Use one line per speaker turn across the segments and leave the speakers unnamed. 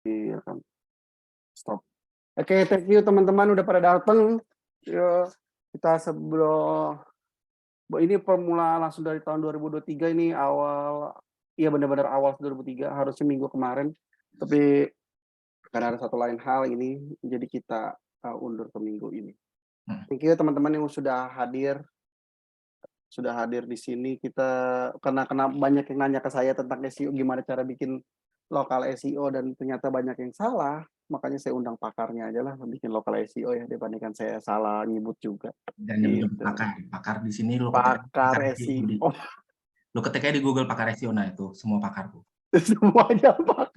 Iya kan. Stop. Oke, thank you teman-teman udah pada datang. Yo, kita sebelum ini permulaan langsung dari tahun 2023 ini awal, iya benar-benar awal 2003 harusnya minggu kemarin. Tapi karena ada satu lain hal ini, jadi kita undur ke minggu ini. Thank you teman-teman yang sudah hadir di sini. Kita karena banyak yang nanya ke saya tentang SEO, gimana cara bikin lokal SEO dan ternyata banyak yang salah. Makanya saya undang pakarnya aja lah bikin lokal SEO ya dibandingkan saya salah nyebut juga.
Dan nyebut pakar di sini lu
pakar SEO.
Lu ketiknya di Google pakar SEO, nah itu semua pakar tuh.
Semuanya pak.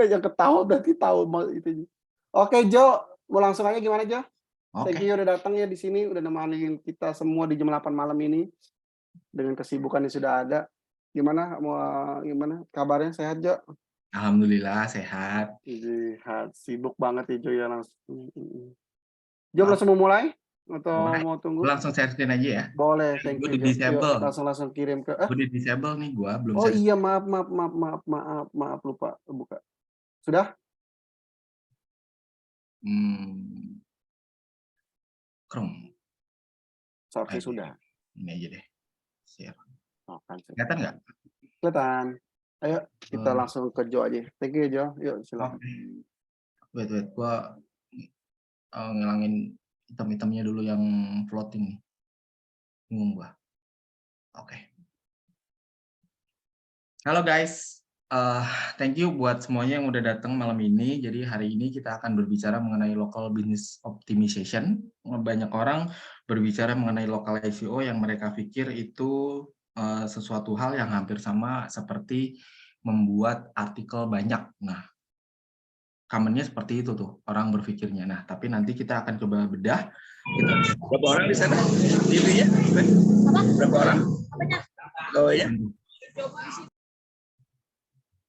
Yang ketawa berarti tahu itu. Oke Jo, mau langsung aja gimana Jo? Thank you udah datang ya di sini, udah nemenin kita semua di jam 8 malam ini dengan kesibukan yang sudah ada. Gimana kabarnya, sehat Jo?
Alhamdulillah sehat.
Sehat, sibuk banget ya Jo ya langsung. Jo langsung mau mulai atau mau tunggu?
Langsung share screen aja ya.
Boleh, thank you Jo.
Disable.
Langsung kirim ke.
Gue di disable nih, gua belum.
Oh iya maaf lupa buka. Sudah?
Chrome.
Seharusnya sudah.
Ini aja deh. Share.
Kelihatan
nggak?
Kelihatan. Ayo kita langsung ke Jo aja. Thank you Jo. Yuk silakan.
Wait. Gua ngilangin item-itemnya dulu yang floating nih. Bingung gua. Oke. Halo guys. Thank you buat semuanya yang udah datang malam ini. Jadi hari ini kita akan berbicara mengenai local business optimization. Banyak orang berbicara mengenai local SEO yang mereka pikir itu sesuatu hal yang hampir sama seperti membuat artikel banyak. Nah, commonnya seperti itu tuh orang berpikirnya. Nah, tapi nanti kita akan coba bedah.
Berapa orang di sana? TV-nya? Berapa orang? Oh ya.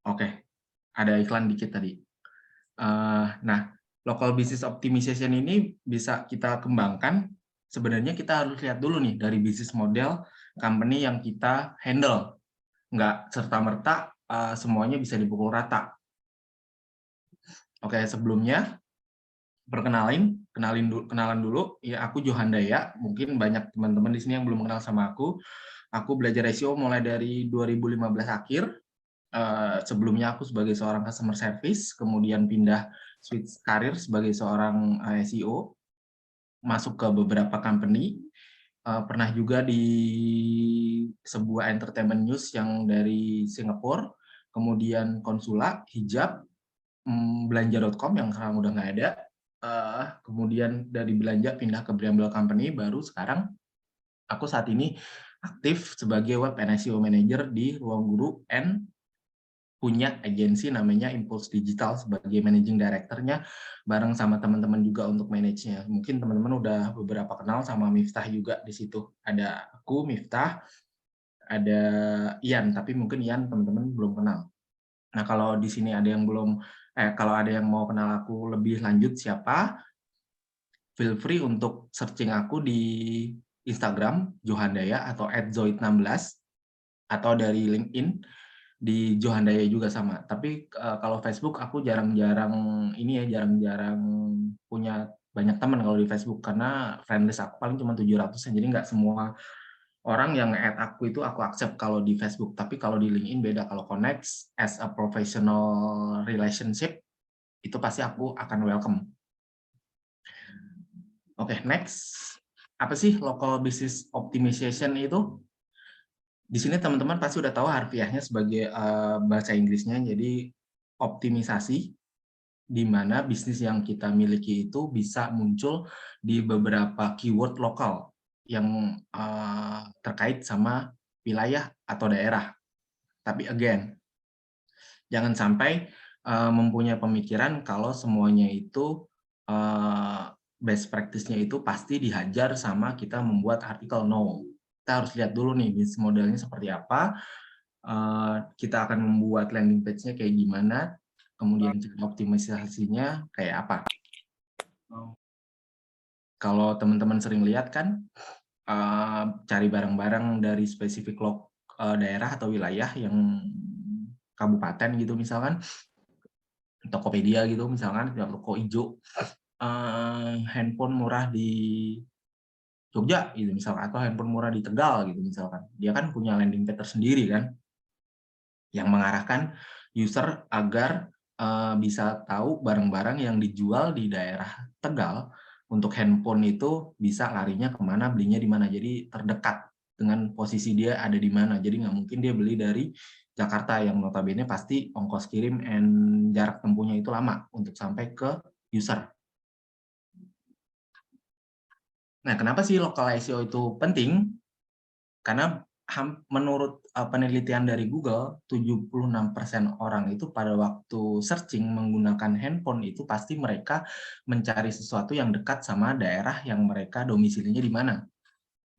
Oke, ada iklan dikit tadi. Nah, local business optimization ini bisa kita kembangkan. Sebenarnya kita harus lihat dulu nih dari bisnis model company yang kita handle. Nggak serta-merta semuanya bisa dipukul rata. Oke, sebelumnya kenalan dulu. Ya, aku Johandaya. Mungkin banyak teman-teman di sini yang belum kenal sama aku. Aku belajar SEO mulai dari 2015 akhir. Sebelumnya aku sebagai seorang customer service, kemudian pindah switch karir sebagai seorang SEO, masuk ke beberapa company, pernah juga di sebuah entertainment news yang dari Singapura, kemudian Konsula, Hijab, belanja.com yang sekarang udah nggak ada, kemudian dari belanja pindah ke Bramble Company, baru sekarang aku saat ini aktif sebagai web and SEO manager di Ruang Guru and punya agensi namanya Impulse Digital sebagai managing director-nya, bareng sama teman-teman juga untuk manage-nya. Mungkin teman-teman udah beberapa kenal sama Miftah juga di situ. Ada aku, Miftah, ada Ian, tapi mungkin Ian teman-teman belum kenal. Nah, kalau di sini ada yang kalau ada yang mau kenal aku lebih lanjut siapa, feel free untuk searching aku di Instagram Johandaya atau @zoid16 atau dari LinkedIn di Johandaya juga sama. Tapi kalau Facebook aku jarang-jarang punya banyak teman kalau di Facebook karena friendlist aku paling cuma 700, jadi nggak semua orang yang add aku itu aku accept kalau di Facebook. Tapi kalau di LinkedIn beda, kalau connect as a professional relationship itu pasti aku akan welcome. Oke, next. Apa sih local business optimization itu? Di sini teman-teman pasti udah tahu harfiahnya sebagai bahasa Inggrisnya, jadi optimisasi di mana bisnis yang kita miliki itu bisa muncul di beberapa keyword lokal yang terkait sama wilayah atau daerah. Tapi again, jangan sampai mempunyai pemikiran kalau semuanya itu best practice-nya itu pasti dihajar sama kita membuat artikel. No. Kita harus lihat dulu nih bisnis modelnya seperti apa, kita akan membuat landing page-nya kayak gimana, kemudian cara optimisasinya kayak apa. Kalau teman-teman sering lihat kan, cari barang-barang dari spesifik daerah atau wilayah yang kabupaten gitu misalkan, Tokopedia gitu misalkan, toko hijau, handphone murah di Jogja gitu misalkan, atau handphone murah di Tegal gitu misalkan. Dia kan punya landing page tersendiri kan, yang mengarahkan user agar bisa tahu barang-barang yang dijual di daerah Tegal untuk handphone itu bisa larinya kemana, belinya di mana. Jadi terdekat dengan posisi dia ada di mana. Jadi nggak mungkin dia beli dari Jakarta yang notabene pasti ongkos kirim and jarak tempuhnya itu lama untuk sampai ke user. Nah, kenapa sih local SEO itu penting? Karena menurut penelitian dari Google, 76% orang itu pada waktu searching menggunakan handphone itu pasti mereka mencari sesuatu yang dekat sama daerah yang mereka domisilinya di mana.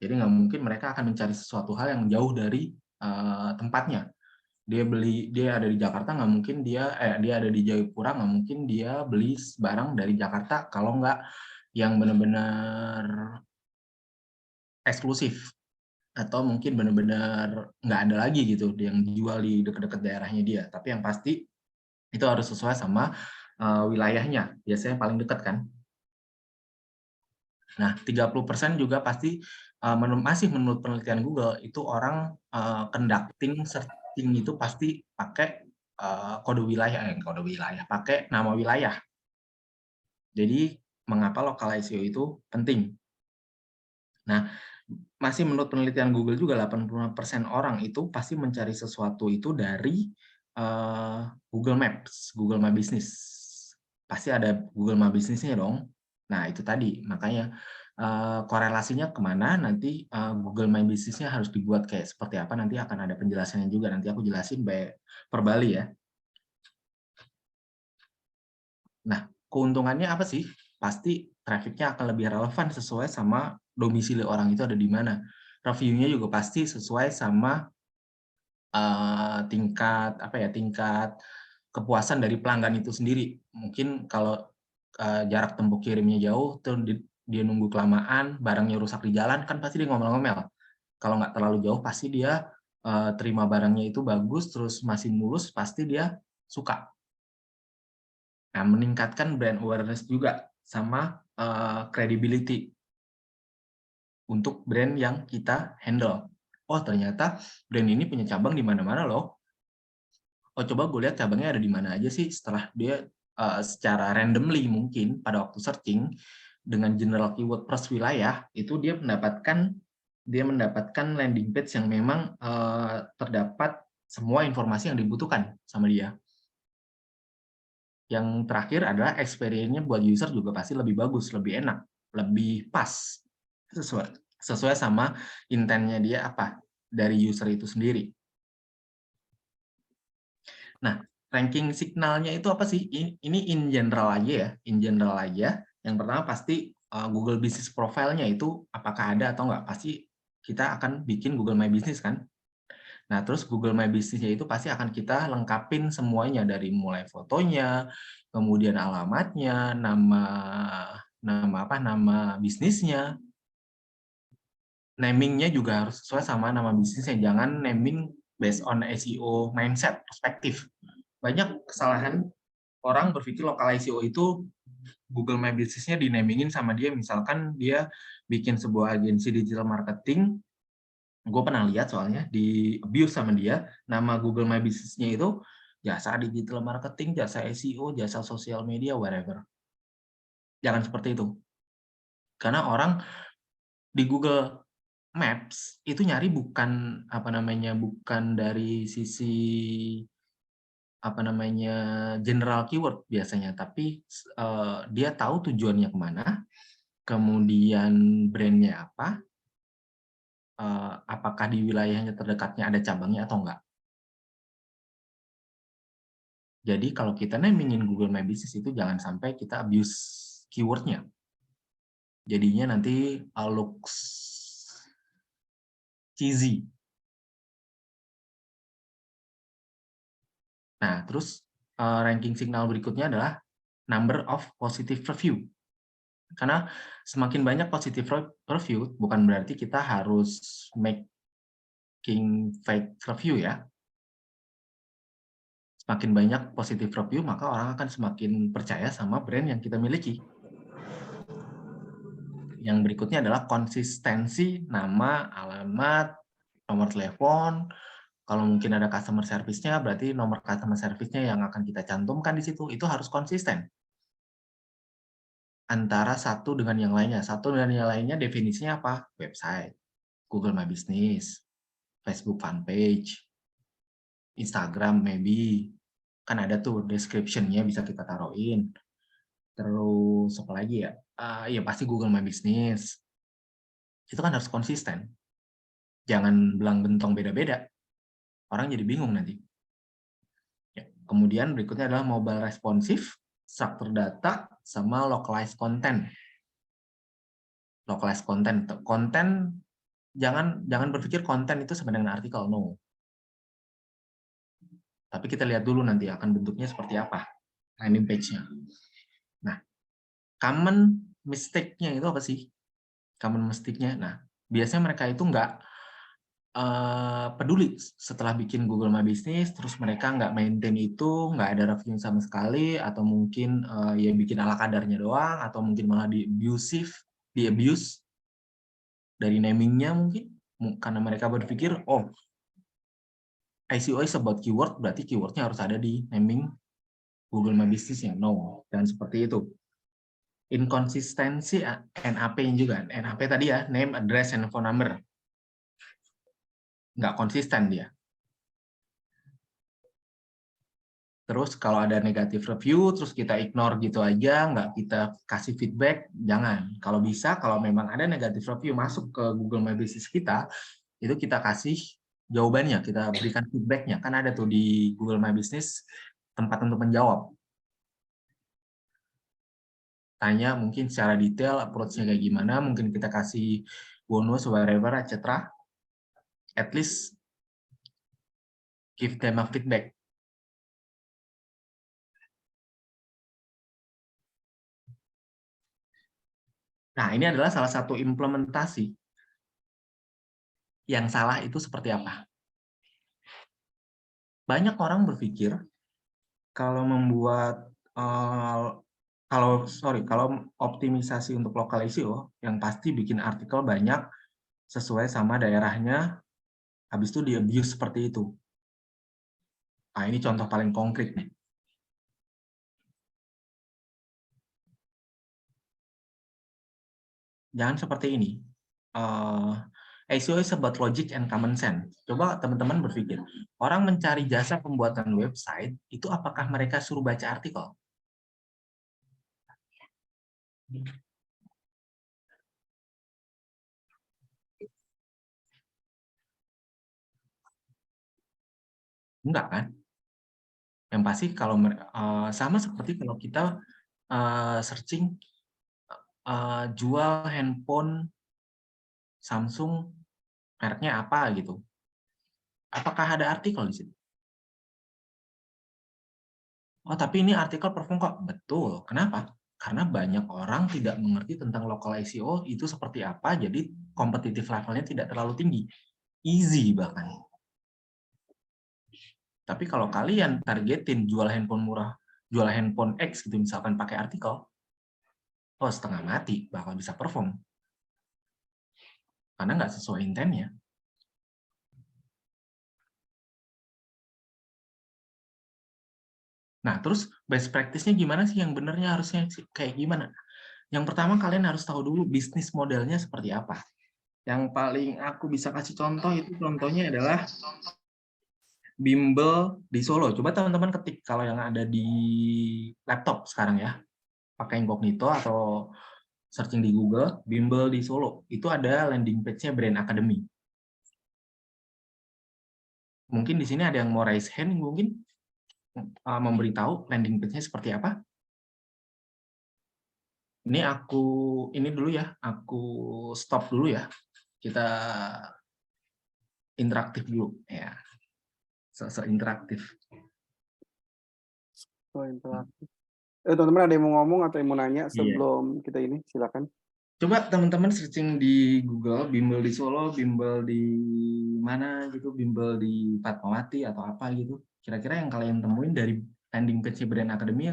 Jadi nggak mungkin mereka akan mencari sesuatu hal yang jauh dari tempatnya. Dia ada di Jakarta, nggak mungkin dia ada di Jayapura, nggak mungkin dia beli barang dari Jakarta kalau nggak yang benar-benar eksklusif atau mungkin benar-benar nggak ada lagi gitu yang dijual di dekat-dekat daerahnya dia. Tapi yang pasti itu harus sesuai sama wilayahnya, biasanya paling dekat kan. Nah, 30% juga pasti masih menurut penelitian Google itu orang conducting searching itu pasti pakai kode wilayah, pakai nama wilayah. Jadi mengapa local SEO itu penting? Nah, masih menurut penelitian Google juga 85% orang itu pasti mencari sesuatu itu dari Google Maps, Google My Business. Pasti ada Google My Business-nya dong. Nah, itu tadi. Makanya korelasinya kemana nanti Google My Business-nya harus dibuat kayak seperti apa, nanti akan ada penjelasannya juga. Nanti aku jelasin per Bali ya. Nah, keuntungannya apa sih? Pasti traffic-nya akan lebih relevan sesuai sama domisili orang itu ada di mana. Review-nya juga pasti sesuai sama tingkat kepuasan dari pelanggan itu sendiri. Mungkin kalau jarak tempuh kirimnya jauh, terus dia nunggu kelamaan, barangnya rusak di jalan, kan pasti dia ngomel-ngomel. Kalau nggak terlalu jauh, pasti dia terima barangnya itu bagus, terus masih mulus, pasti dia suka. Nah, meningkatkan brand awareness juga sama credibility untuk brand yang kita handle. Oh, ternyata brand ini punya cabang di mana-mana loh. Oh, coba gue lihat cabangnya ada di mana aja sih. Setelah dia secara randomly mungkin pada waktu searching dengan general keyword plus wilayah, itu dia mendapatkan landing page yang memang terdapat semua informasi yang dibutuhkan sama dia. Yang terakhir adalah experience-nya buat user juga pasti lebih bagus, lebih enak, lebih pas, sesuai sama intent-nya dia apa dari user itu sendiri. Nah, ranking signalnya itu apa sih? Ini in general aja ya, in general aja. Yang pertama pasti Google Business Profile-nya itu apakah ada atau enggak. Pasti kita akan bikin Google My Business kan. Nah, terus Google My Business-nya itu pasti akan kita lengkapin semuanya dari mulai fotonya, kemudian alamatnya, nama bisnisnya. Naming-nya juga harus sesuai sama nama bisnisnya. Jangan naming based on SEO mindset, perspektif. Banyak kesalahan orang berpikir lokal SEO itu Google My Business-nya dinamingin sama dia. Misalkan dia bikin sebuah agensi digital marketing, gue pernah lihat soalnya di abuse sama dia, nama Google My Business-nya itu jasa digital marketing, jasa SEO, jasa sosial media, whatever. Jangan seperti itu. Karena orang di Google Maps itu nyari bukan bukan dari sisi general keyword biasanya, tapi dia tahu tujuannya kemana, kemudian brandnya apa, apakah di wilayahnya terdekatnya ada cabangnya atau enggak. Jadi kalau kita namingin Google My Business itu jangan sampai kita abuse keywordnya. Jadinya nanti looks cheesy. Nah, terus ranking signal berikutnya adalah number of positive review. Karena semakin banyak positive review, bukan berarti kita harus making fake review ya. Semakin banyak positive review, maka orang akan semakin percaya sama brand yang kita miliki. Yang berikutnya adalah konsistensi nama, alamat, nomor telepon. Kalau mungkin ada customer service-nya, berarti nomor customer service-nya yang akan kita cantumkan di situ, itu harus konsisten. Antara satu dengan yang lainnya. Satu dengan yang lainnya definisinya apa? Website, Google My Business, Facebook fanpage, Instagram maybe. Kan ada tuh description-nya bisa kita taruhin. Terus apa lagi ya? Ya pasti Google My Business. Itu kan harus konsisten. Jangan belang bentong beda-beda. Orang jadi bingung nanti. Ya. Kemudian berikutnya adalah mobile responsive, structure data, sama localized content. Localized content. Konten, jangan berpikir konten itu sama dengan artikel, no. Tapi kita lihat dulu nanti akan bentuknya seperti apa landing page-nya. Nah, common mistake-nya itu apa sih? Common mistake-nya, nah biasanya mereka itu nggak peduli setelah bikin Google My Business, terus mereka nggak maintain itu, nggak ada review sama sekali, atau mungkin ya bikin ala kadarnya doang, atau mungkin malah di-abuse dari naming-nya mungkin, karena mereka berpikir, oh, SEO is about keyword, berarti keyword-nya harus ada di naming Google My Business-nya. No, dan seperti itu. Inkonsistensi NAP juga. NAP tadi ya, name, address, and phone number. Nggak konsisten dia. Terus kalau ada negatif review, terus kita ignore gitu aja, nggak kita kasih feedback, jangan. Kalau bisa, kalau memang ada negatif review masuk ke Google My Business kita, itu kita kasih jawabannya, kita berikan feedbacknya. Kan ada tuh di Google My Business tempat untuk menjawab. Tanya mungkin secara detail, approach-nya kayak gimana, mungkin kita kasih bonus, whatever, etc. At least give them a feedback. Nah, ini adalah salah satu implementasi. Yang salah itu seperti apa? Banyak orang berpikir kalau membuat kalau optimisasi untuk lokal SEO, yang pasti bikin artikel banyak sesuai sama daerahnya, habis itu di-abuse seperti itu. Nah, ini contoh paling konkret nih. Jangan seperti ini. SEO is about logic and common sense. Coba teman-teman berpikir, orang mencari jasa pembuatan website, itu apakah mereka suruh baca artikel? Enggak kan? Yang pasti kalau sama seperti kalau kita searching jual handphone Samsung mereknya apa gitu. Apakah ada artikel di situ? Oh, tapi ini artikel perform kok. Betul. Kenapa? Karena banyak orang tidak mengerti tentang local SEO itu seperti apa, jadi kompetitif levelnya tidak terlalu tinggi. Easy bahkan. Tapi kalau kalian targetin jual handphone murah, jual handphone X gitu misalkan pakai artikel, oh setengah mati, bakal bisa perform. Karena nggak sesuai intent-nya. Nah, terus best practice-nya gimana sih? Yang benernya harusnya kayak gimana? Yang pertama, kalian harus tahu dulu bisnis modelnya seperti apa. Yang paling aku bisa kasih contoh itu contohnya adalah bimbel di Solo. Coba teman-teman ketik kalau yang ada di laptop sekarang ya. Pakai incognito atau searching di Google, bimbel di Solo. Itu ada landing page-nya Brand Academy. Mungkin di sini ada yang mau raise hand, mungkin memberitahu landing page-nya seperti apa. Ini dulu ya, aku stop dulu ya. Kita interaktif dulu ya. Interaktif.
So, interaktif. Teman-teman ada yang mau ngomong atau yang mau nanya sebelum kita ini? Silakan.
Coba teman-teman searching di Google, bimbel di Solo, bimbel di mana gitu, bimbel di Fatmawati atau apa gitu. Kira-kira yang kalian temuin dari landing page Brand Academy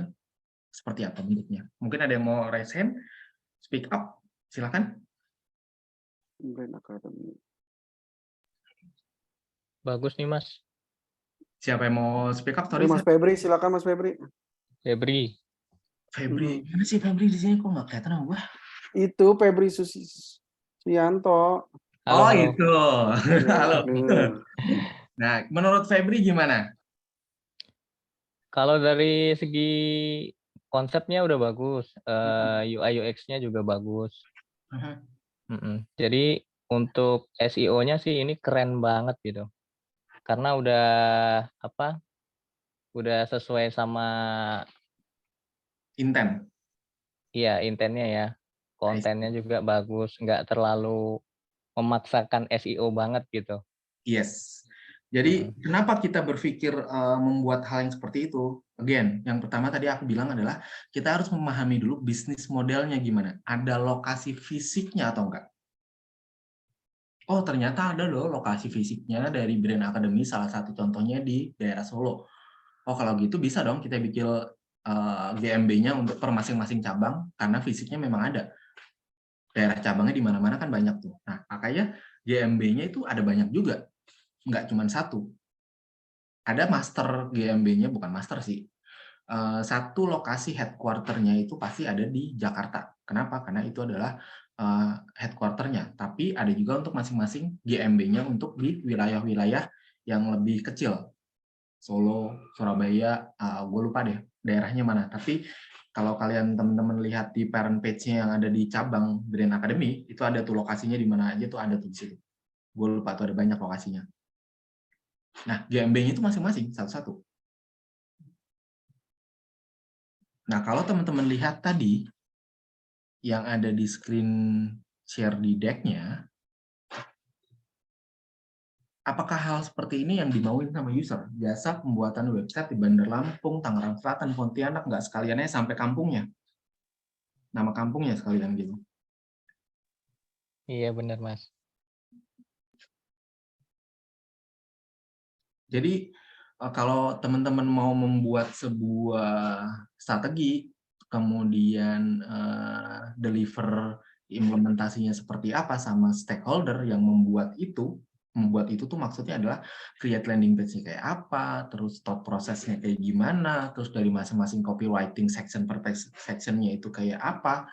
seperti apa bentuknya? Mungkin ada yang mau raise hand, speak up, silakan.
Brand Academy.
Bagus nih Mas.
Siapa yang mau speak up? Sorry,
Mas Febri, silakan Mas Febri.
Febri.
Febri. Mana sih Febri di sini kok nggak kelihatan sama gue?
Itu Febri Susianto.
Halo,
Oh,
halo.
itu. Halo.
Aduh.
Nah, menurut Febri gimana?
Kalau dari segi konsepnya udah bagus, UI UX-nya juga bagus. Jadi untuk SEO-nya sih ini keren banget gitu. Karena udah apa? Udah sesuai sama
Intent.
iya intennya ya. Kontennya juga bagus, nggak terlalu memaksakan SEO banget gitu.
Yes. Jadi kenapa kita berpikir membuat hal yang seperti itu? Again, yang pertama tadi aku bilang adalah kita harus memahami dulu bisnis modelnya gimana. Ada lokasi fisiknya atau enggak? Oh, ternyata ada loh lokasi fisiknya dari Brand Academy, salah satu contohnya di daerah Solo. Oh, kalau gitu bisa dong kita bikin GMB-nya untuk per masing-masing cabang, karena fisiknya memang ada. Daerah cabangnya di mana-mana kan banyak tuh. Nah, makanya GMB-nya itu ada banyak juga. Nggak cuma satu. Ada master GMB-nya, bukan master sih. Satu lokasi headquarter-nya itu pasti ada di Jakarta. Kenapa? Karena itu adalah headquarter-nya. Tapi ada juga untuk masing-masing GMB-nya untuk di wilayah-wilayah yang lebih kecil. Solo, Surabaya, gue lupa deh daerahnya mana. Tapi kalau kalian teman-teman lihat di parent page-nya yang ada di cabang Brand Academy, itu ada tuh lokasinya di mana aja tuh ada tuh di situ. Gue lupa tuh ada banyak lokasinya. Nah, GMB-nya itu masing-masing, satu-satu. Nah, kalau teman-teman lihat tadi, yang ada di screen share di deck-nya, apakah hal seperti ini yang dimauin sama user? Jasa pembuatan website di Bandar Lampung, Tangerang Selatan, Pontianak, nggak sekaliannya sampai kampungnya. Nama kampungnya sekalian gitu.
Iya benar Mas.
Jadi kalau teman-teman mau membuat sebuah strategi, kemudian deliver implementasinya seperti apa sama stakeholder yang membuat itu tuh maksudnya adalah create landing page-nya kayak apa, terus thought prosesnya kayak gimana, terus dari masing-masing copywriting section per sectionnya itu kayak apa.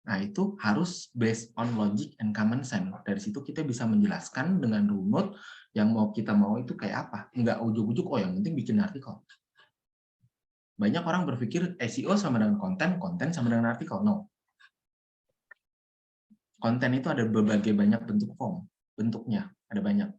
Nah, itu harus based on logic and common sense. Dari situ kita bisa menjelaskan dengan runut yang kita mau itu kayak apa. Nggak ujuk-ujuk, oh yang penting bikin artikel. Banyak orang berpikir SEO sama dengan konten, konten sama dengan artikel. No. Konten itu ada berbagai banyak bentuk form. Bentuknya ada banyak.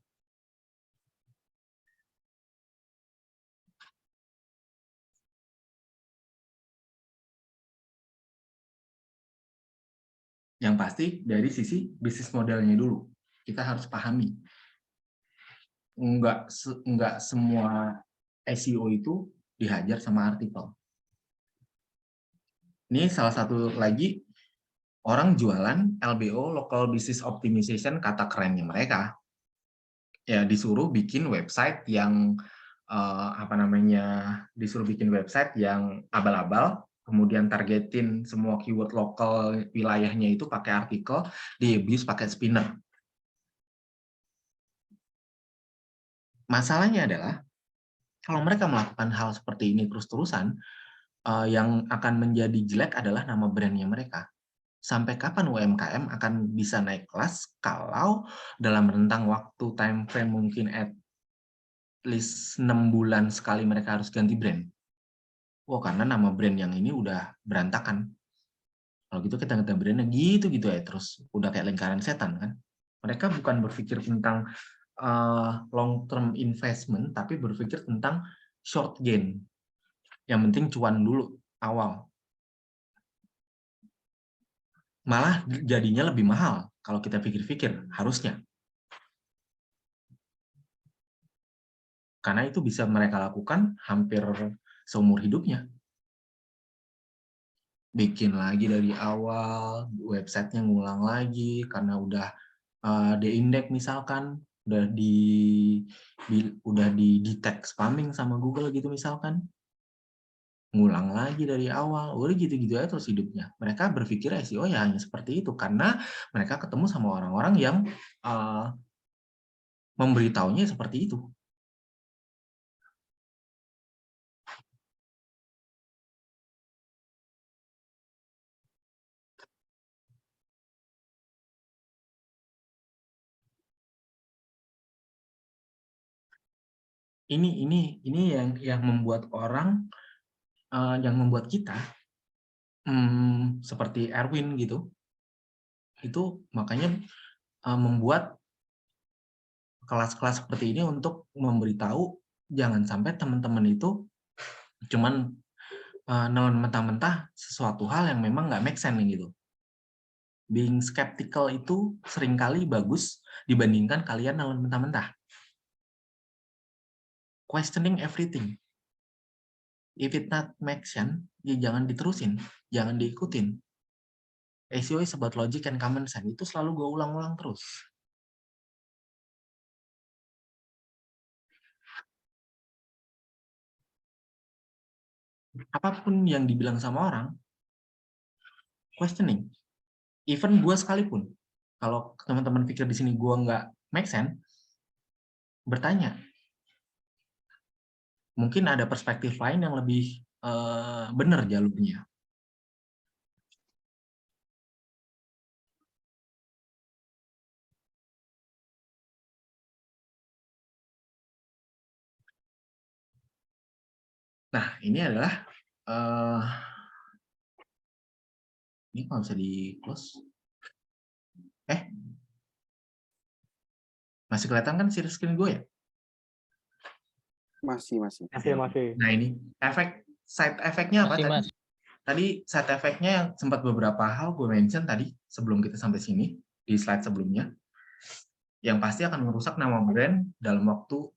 Yang pasti dari sisi bisnis modelnya dulu. Kita harus pahami. Nggak semua SEO itu dihajar sama artikel. Ini salah satu lagi, orang jualan LBO, Local Business Optimization, kata kerennya mereka. Ya disuruh bikin website yang disuruh bikin website yang abal-abal, kemudian targetin semua keyword lokal wilayahnya itu pakai artikel, di-abuse pakai spinner. Masalahnya adalah kalau mereka melakukan hal seperti ini terus-terusan, yang akan menjadi jelek adalah nama brandnya mereka. Sampai kapan UMKM akan bisa naik kelas kalau dalam rentang waktu time frame mungkin at least 6 bulan sekali mereka harus ganti brand? Wah, karena nama brand yang ini udah berantakan. Kalau gitu kita ganti brandnya gitu-gitu ya, terus udah kayak lingkaran setan kan. Mereka bukan berpikir tentang long term investment, tapi berpikir tentang short gain. Yang penting cuan dulu awal. Malah jadinya lebih mahal kalau kita pikir-pikir, harusnya. Karena itu bisa mereka lakukan hampir seumur hidupnya. Bikin lagi dari awal, websitenya ngulang lagi, karena udah de-index misalkan, udah di detect spamming sama Google gitu misalkan, ngulang lagi dari awal, udah gitu-gitu aja terus hidupnya. Mereka berpikir SEO ya hanya seperti itu karena mereka ketemu sama orang-orang yang memberitahunya seperti itu. Ini yang membuat orang, yang membuat kita seperti Erwin gitu, itu makanya membuat kelas-kelas seperti ini untuk memberitahu jangan sampai teman-teman itu cuman nelan mentah-mentah sesuatu hal yang memang nggak make sense gitu. Being skeptical itu seringkali bagus dibandingkan kalian nelan mentah-mentah. Questioning everything. If it not make sense, ya jangan diterusin, jangan diikutin. SEO is about logic and common sense. Itu selalu gue ulang-ulang terus. Apapun yang dibilang sama orang, questioning. Even gue sekalipun. Kalau teman-teman pikir di sini gue nggak make sense, bertanya. Mungkin ada perspektif lain yang lebih benar jalurnya. Nah, ini adalah ini kalau bisa di close. Masih kelihatan kan share screen gue ya?
Masih.
Nah, ini side effect-nya apa
Masih,
tadi?
Mas.
Tadi side effect-nya yang sempat beberapa hal gue mention tadi sebelum kita sampai sini di slide sebelumnya. Yang pasti akan merusak nama brand dalam waktu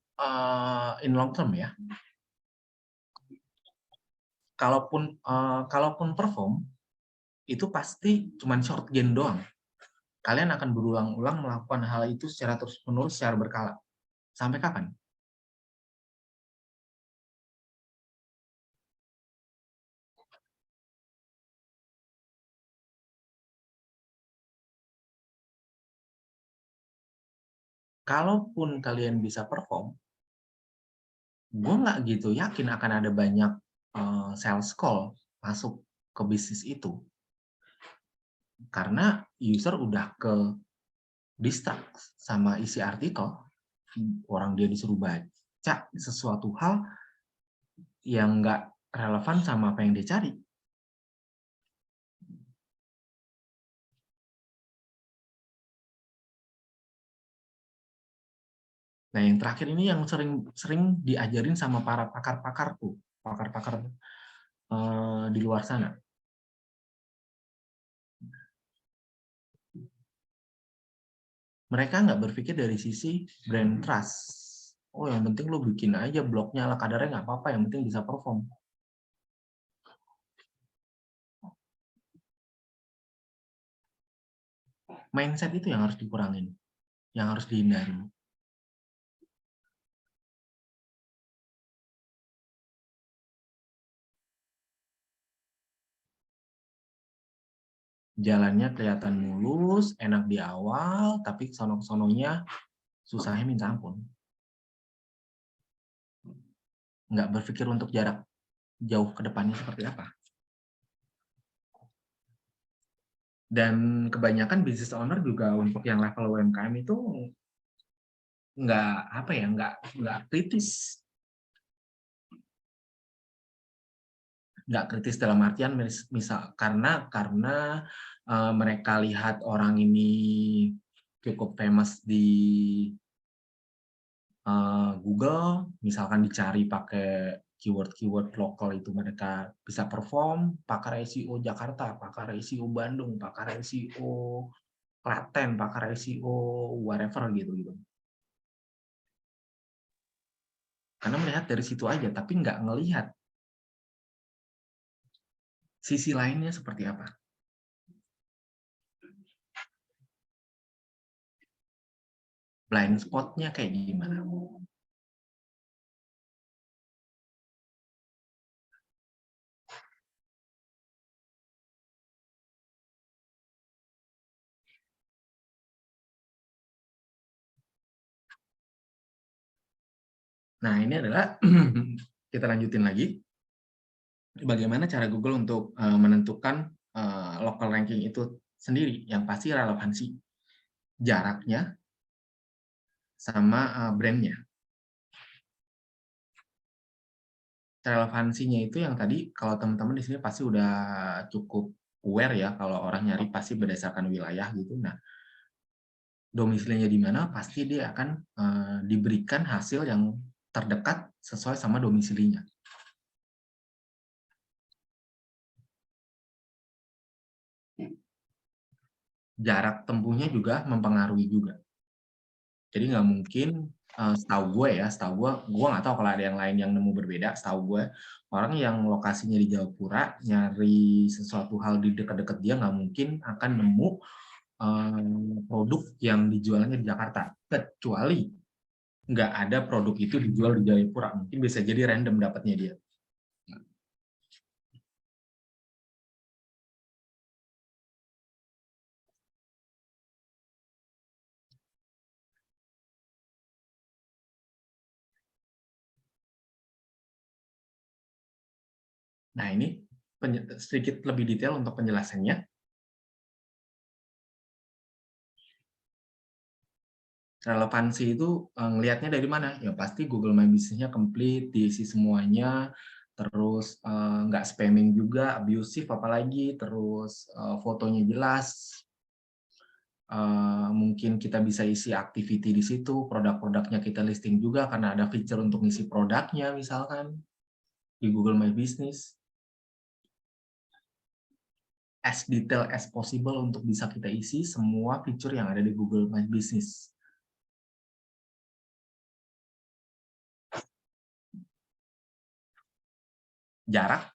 in long term ya. Kalaupun perform itu pasti cuma short gain doang. Kalian akan berulang-ulang melakukan hal itu secara terus-menerus secara berkala. Sampai kapan? Kalaupun kalian bisa perform, gue nggak gitu yakin akan ada banyak sales call masuk ke bisnis itu. Karena user udah ke distract sama isi artikel, orang dia disuruh baca sesuatu hal yang nggak relevan sama apa yang dia cari. Nah, yang terakhir ini yang sering diajarin sama para pakar-pakar tuh, pakar-pakar di luar sana. Mereka nggak berpikir dari sisi brand trust. Oh, yang penting lo bikin aja blognya ala kadarnya nggak apa-apa, yang penting bisa perform. Mindset itu yang harus dikurangin, yang harus dihindari. Jalannya kelihatan mulus, enak di awal, tapi sono-sononya susahnya minta ampun. Nggak berpikir untuk jarak jauh ke depannya seperti apa. Dan kebanyakan business owner juga untuk yang level UMKM itu nggak kritis. Nggak kritis dalam artian misal karena mereka lihat orang ini cukup famous di Google, misalkan dicari pakai keyword lokal itu mereka bisa perform, pakar SEO Jakarta, pakar SEO Bandung, pakar SEO Klaten, pakar SEO whatever gitu. Karena melihat dari situ aja, tapi nggak ngelihat sisi lainnya seperti apa. blind spot-nya kayak gimana. Nah, ini adalah kita lanjutin lagi. Bagaimana cara Google untuk menentukan local ranking itu sendiri? Yang pasti relevansi, jaraknya, sama brandnya. Relevansinya itu yang tadi, kalau teman-teman di sini pasti udah cukup aware ya, kalau orang nyari pasti berdasarkan wilayah gitu. Nah, domisilinya di mana, pasti dia akan diberikan hasil yang terdekat sesuai sama domisilinya. Jarak tempuhnya juga mempengaruhi juga. Jadi nggak mungkin, setahu gue nggak tahu kalau ada yang lain yang nemu berbeda, setahu gue, orang yang lokasinya di Jayapura, nyari sesuatu hal di dekat-dekat dia, nggak mungkin akan nemu produk yang dijualnya di Jakarta. Kecuali nggak ada produk itu dijual di Jayapura. Mungkin bisa jadi random dapatnya dia. Nah, ini sedikit lebih detail untuk penjelasannya. Relevansi itu ngelihatnya dari mana? Ya pasti Google My Business-nya complete, diisi semuanya, terus nggak spamming juga, abusive apalagi, terus fotonya jelas, mungkin kita bisa isi activity di situ, produk-produknya kita listing juga karena ada feature untuk ngisi produknya misalkan di Google My Business. As detail as possible untuk bisa kita isi semua fitur yang ada di Google My Business. Jarak.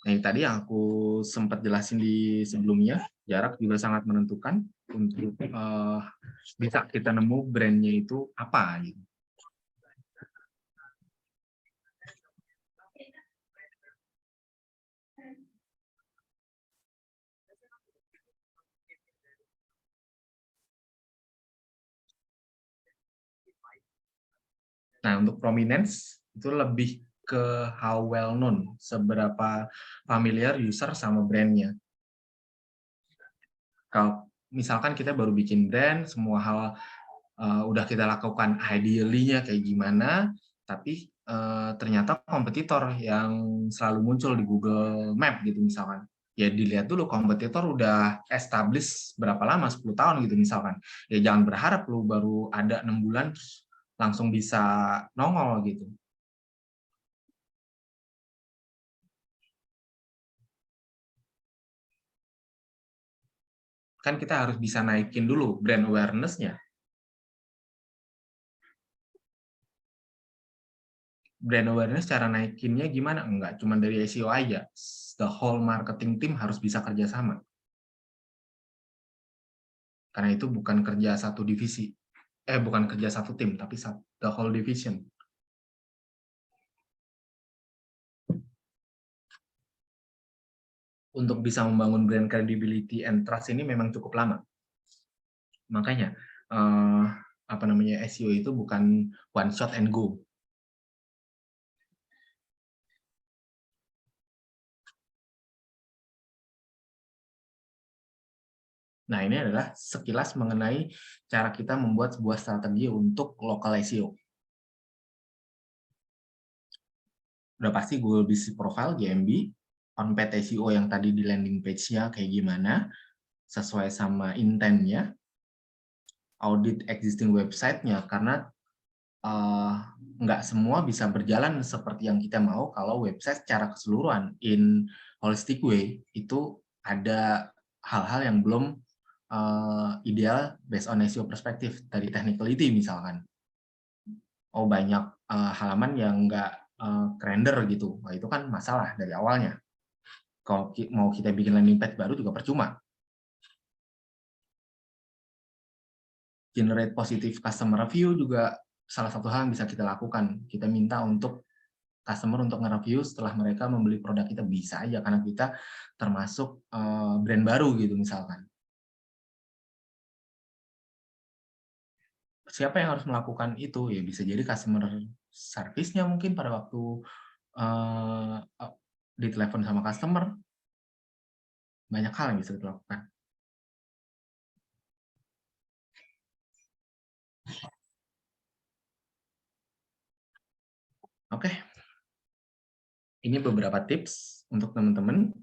Nah, yang tadi yang aku sempat jelasin di sebelumnya, jarak juga sangat menentukan untuk bisa kita nemu brandnya itu apa gitu. Nah, untuk prominence itu lebih ke how well known, seberapa familiar user sama brandnya. Kalau misalkan kita baru bikin brand, semua hal udah kita lakukan ideally-nya kayak gimana, tapi ternyata kompetitor yang selalu muncul di Google Map gitu misalkan. Ya dilihat dulu kompetitor udah establish berapa lama, 10 tahun gitu misalkan. Ya jangan berharap lu baru ada 6 bulan terus langsung bisa nongol gitu. Kan kita harus bisa naikin dulu brand awareness-nya. Brand awareness cara naikinnya gimana? Enggak cuma dari SEO aja. The whole marketing team harus bisa kerjasama. Karena itu bukan kerja satu divisi. Bukan kerja satu tim, tapi the whole division. Untuk bisa membangun brand credibility and trust ini memang cukup lama. Makanya SEO itu bukan one shot and go. Nah, ini adalah sekilas mengenai cara kita membuat sebuah strategi untuk local SEO. Udah pasti Google Business Profile, GMB, on-page SEO yang tadi di landing page-nya kayak gimana, sesuai sama intent-nya, audit existing website-nya, karena nggak semua bisa berjalan seperti yang kita mau kalau website secara keseluruhan in holistic way itu ada hal-hal yang belum ideal based on SEO perspektif dari technicality misalkan. Banyak halaman yang nggak render gitu. Nah, itu kan masalah dari awalnya. Kalau mau kita bikin landing page baru juga percuma. generate positive customer review juga salah satu hal yang bisa kita lakukan. Kita minta untuk customer untuk nge-review setelah mereka membeli produk kita, bisa aja karena kita termasuk brand baru gitu misalkan. Siapa yang harus melakukan itu? Ya bisa jadi customer service-nya mungkin pada waktu ditelepon sama customer. Banyak hal yang bisa kita lakukan. Oke. Ini beberapa tips untuk teman-teman.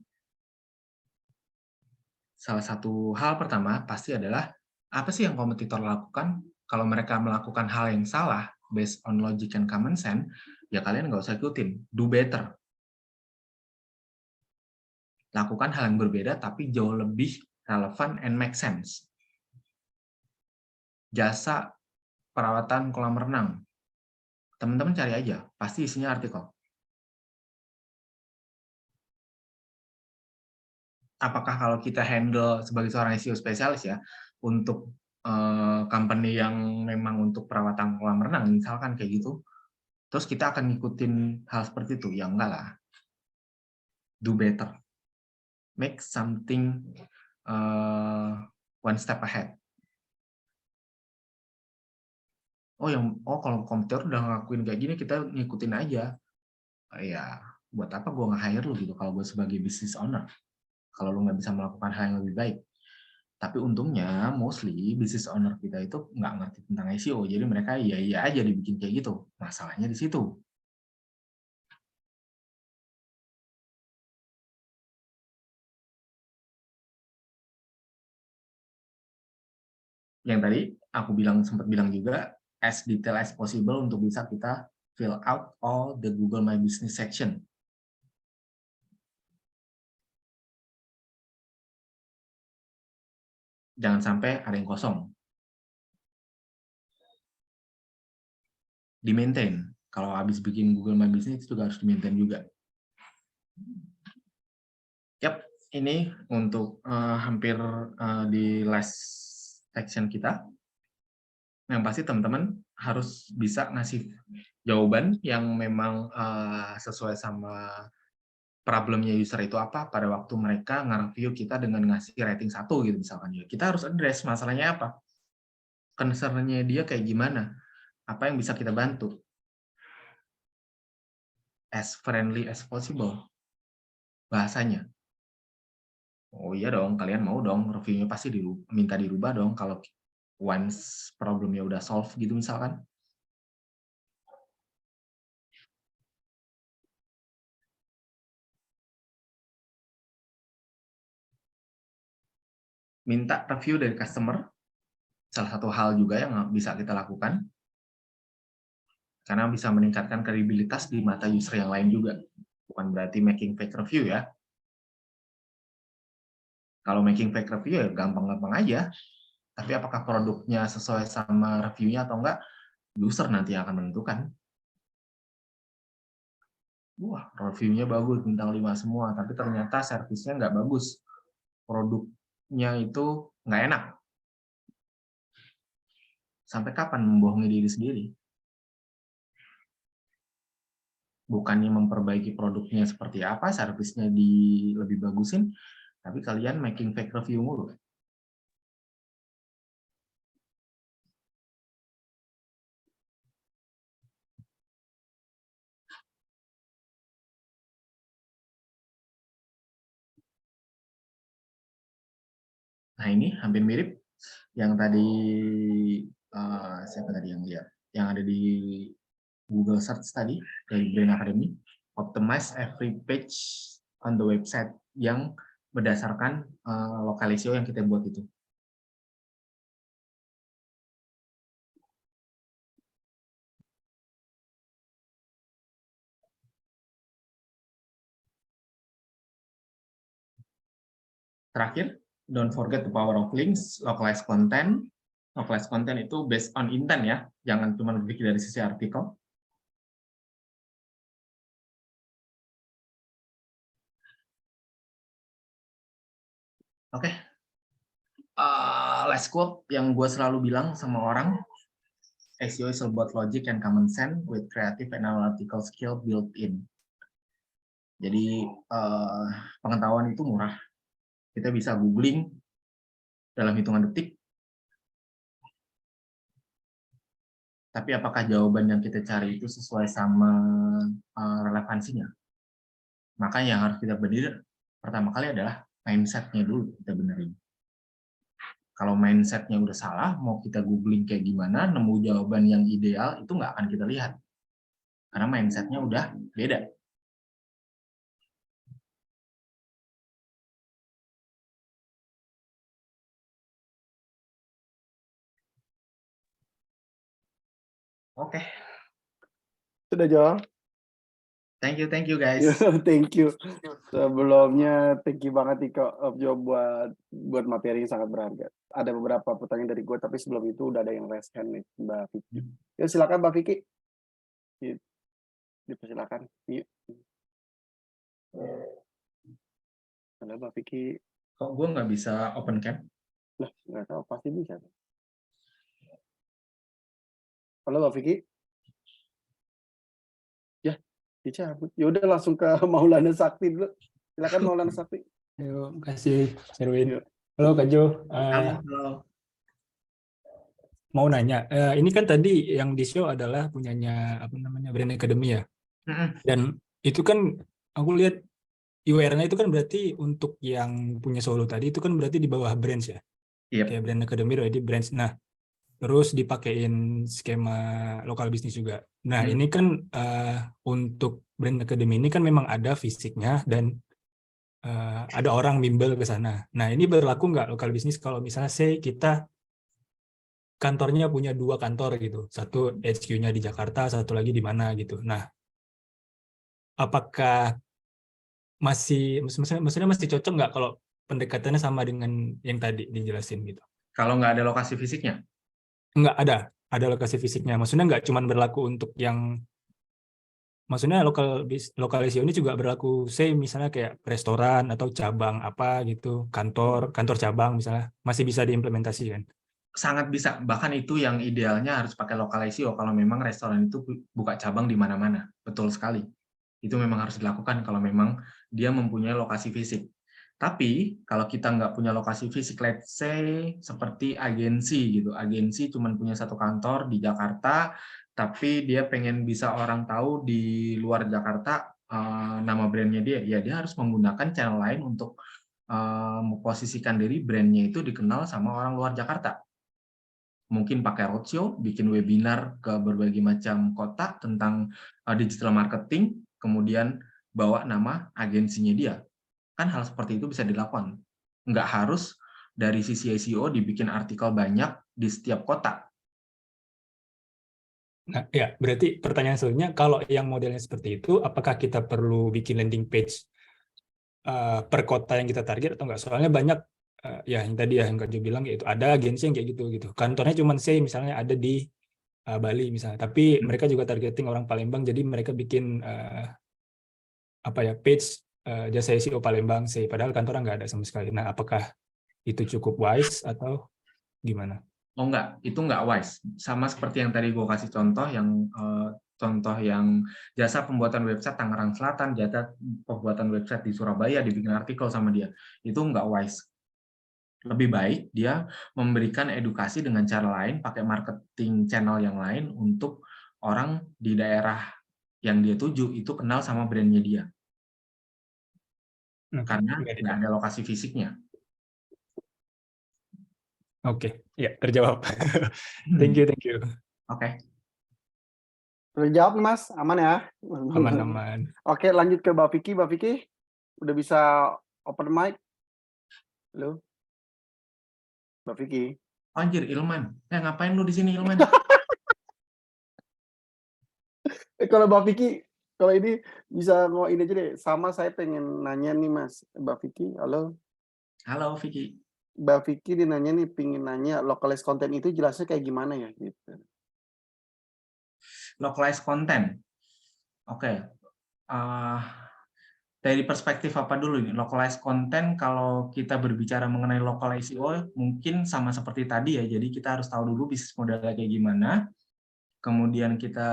Salah satu hal pertama pasti adalah, apa sih yang kompetitor lakukan? Kalau mereka melakukan hal yang salah, based on logic and common sense, ya kalian nggak usah ikutin. Do better. Lakukan hal yang berbeda, tapi jauh lebih relevan and make sense. Jasa perawatan kolam renang. Teman-teman cari aja, pasti isinya artikel. Apakah kalau kita handle sebagai seorang SEO spesialis ya, untuk company yang memang untuk perawatan kolam renang, misalkan kayak gitu, terus kita akan ngikutin hal seperti itu? Ya enggak lah. Do better. Make something one step ahead. Kalau kompetitor udah ngelakuin kayak gini, kita ngikutin aja. Ya, buat apa gue nge-hire lu gitu kalau gue sebagai business owner? Kalau lu nggak bisa melakukan hal yang lebih baik. Tapi untungnya, mostly business owner kita itu nggak ngerti tentang SEO. Jadi mereka iya aja dibikin kayak gitu. Masalahnya di situ. Yang tadi aku sempat bilang juga, as detail as possible untuk bisa kita fill out all the Google My Business section. Jangan sampai ada yang kosong. Di-maintain. Kalau habis bikin Google My Business itu juga harus di-maintain juga. Yap, ini untuk hampir di last section kita. Yang pasti teman-teman harus bisa ngasih jawaban yang memang sesuai sama problemnya user itu apa pada waktu mereka nge-review kita dengan ngasih rating 1 gitu misalkan. Ya, kita harus address masalahnya apa. Concern-nya dia kayak gimana. Apa yang bisa kita bantu. As friendly as possible. Bahasanya. Oh iya dong, kalian mau dong reviewnya pasti minta dirubah dong kalau once problemnya udah solve gitu misalkan. Minta review dari customer, salah satu hal juga yang bisa kita lakukan, karena bisa meningkatkan kredibilitas di mata user yang lain juga. Bukan berarti making fake review ya. Kalau making fake review ya gampang-gampang aja, tapi apakah produknya sesuai sama reviewnya atau enggak, user nanti akan menentukan. Wah, reviewnya bagus, bintang 5 semua, tapi ternyata servisnya nggak bagus. Produknya itu nggak enak. Sampai kapan membohongi diri sendiri? Bukannya memperbaiki produknya seperti apa, servisnya lebih bagusin, tapi kalian making fake review mulu. Nah ini hampir mirip yang tadi, siapa tadi yang lihat? Yang ada di Google Search tadi, dari Brand Academy, optimize every page on the website, yang berdasarkan local SEO yang kita buat itu. Terakhir, don't forget the power of links, localized content. Localized content itu based on intent ya, jangan cuma berpikir dari sisi artikel. Oke. last quote yang gue selalu bilang sama orang, SEO is about logic and common sense with creative and analytical skill built in. Jadi pengetahuan itu murah. Kita bisa googling dalam hitungan detik. Tapi apakah jawaban yang kita cari itu sesuai sama relevansinya? Maka yang harus kita benerin pertama kali adalah mindset-nya dulu kita benerin. Kalau mindset-nya udah salah, mau kita googling kayak gimana, nemu jawaban yang ideal, itu nggak akan kita lihat. Karena mindset-nya udah beda. Oke.
Sudah jawab?
Thank you guys.
Thank you. Sebelumnya thank you banget Iko Jo buat materi yang sangat berharga. Ada beberapa pertanyaan dari gue, tapi sebelum itu udah ada yang raise hand nih, Mbak Vicky. Yuk silakan Mbak Vicky. Dipersilakan. Yuk. Halo Mbak Vicky.
Kok gue nggak bisa open cam?
Lah, nggak tahu, pasti bisa. Halo Mbak Vicky. Ya, dicabut. Ya udah langsung ke Maulana Sakti dulu. Silakan Maulana Sakti.
Terima kasih, Sherwin.
Yuk.
Halo Kak Jo.
Halo.
Mau nanya, ini kan tadi yang di show adalah punyanya apa namanya Brand Academy ya. Dan itu kan aku lihat URL-nya itu kan berarti untuk yang punya solo tadi itu kan berarti di bawah brands ya.
Yep.
Kayak Brand Academy di brands. Nah, terus dipakein skema lokal bisnis juga. Nah, ini kan untuk Brand Academy ini kan memang ada fisiknya dan ada orang bimbel ke sana. Nah, ini berlaku nggak lokal bisnis kalau misalnya kita kantornya punya 2 kantor gitu. Satu HQ-nya di Jakarta, satu lagi di mana gitu. Nah, apakah maksudnya masih cocok nggak kalau pendekatannya sama dengan yang tadi dijelasin gitu?
Kalau nggak ada lokasi fisiknya?
Nggak ada lokasi fisiknya. Maksudnya nggak cuma berlaku untuk yang, maksudnya lokal SEO ini juga berlaku, say misalnya kayak restoran atau cabang apa gitu, kantor cabang misalnya, masih bisa diimplementasikan.
Sangat bisa, bahkan itu yang idealnya harus pakai lokal SEO kalau memang restoran itu buka cabang di mana-mana. Betul sekali. Itu memang harus dilakukan kalau memang dia mempunyai lokasi fisik. Tapi kalau kita nggak punya lokasi fisik, let's say seperti agensi gitu. Agensi cuma punya 1 kantor di Jakarta, tapi dia pengen bisa orang tahu di luar Jakarta nama brandnya dia. Ya dia harus menggunakan channel lain untuk memposisikan diri brandnya itu dikenal sama orang luar Jakarta. Mungkin pakai roadshow, bikin webinar ke berbagai macam kota tentang digital marketing, kemudian bawa nama agensinya dia. Kan hal seperti itu bisa dilakukan. Nggak harus dari sisi SEO dibikin artikel banyak di setiap kota.
Nah, ya, berarti pertanyaan selanjutnya, kalau yang modelnya seperti itu, apakah kita perlu bikin landing page per kota yang kita target atau enggak? Soalnya banyak, ya yang tadi ya yang Kak Jo bilang, yaitu ada agensi yang kayak gitu. Kantornya cuma misalnya ada di Bali misalnya, tapi mereka juga targeting orang Palembang, jadi mereka bikin page jasa SEO Palembang, padahal kantornya nggak ada sama sekali. Nah, apakah itu cukup wise atau gimana?
Oh enggak, itu enggak wise. Sama seperti yang tadi gue kasih contoh yang jasa pembuatan website Tangerang Selatan, jasa pembuatan website di Surabaya, dibikin artikel sama dia. Itu enggak wise. Lebih baik dia memberikan edukasi dengan cara lain, pakai marketing channel yang lain untuk orang di daerah yang dia tuju itu kenal sama brandnya dia. Karena nggak ada lokasi fisiknya.
Oke, ya terjawab. Thank you.
Oke.
Terjawab Mas, aman ya?
Aman.
Oke, lanjut ke Mbak Vicky. Mbak Vicky, udah bisa open mic? Halo? Mbak Vicky.
Anjir, Ilman. Ngapain lu di sini, Ilman?
Kalau Mbak Vicky, kalau ini bisa ini aja deh. Sama saya pengen nanya nih Mas, Mbak Vicky. Halo?
Halo, Vicky.
Mbak Vicky dinanya nih, pingin nanya localized content itu jelasnya kayak gimana ya? Gitu.
Localized content. Oke. dari perspektif apa dulu ini? Localized content, kalau kita berbicara mengenai local SEO, mungkin sama seperti tadi ya, jadi kita harus tahu dulu bisnis modelnya kayak gimana, kemudian kita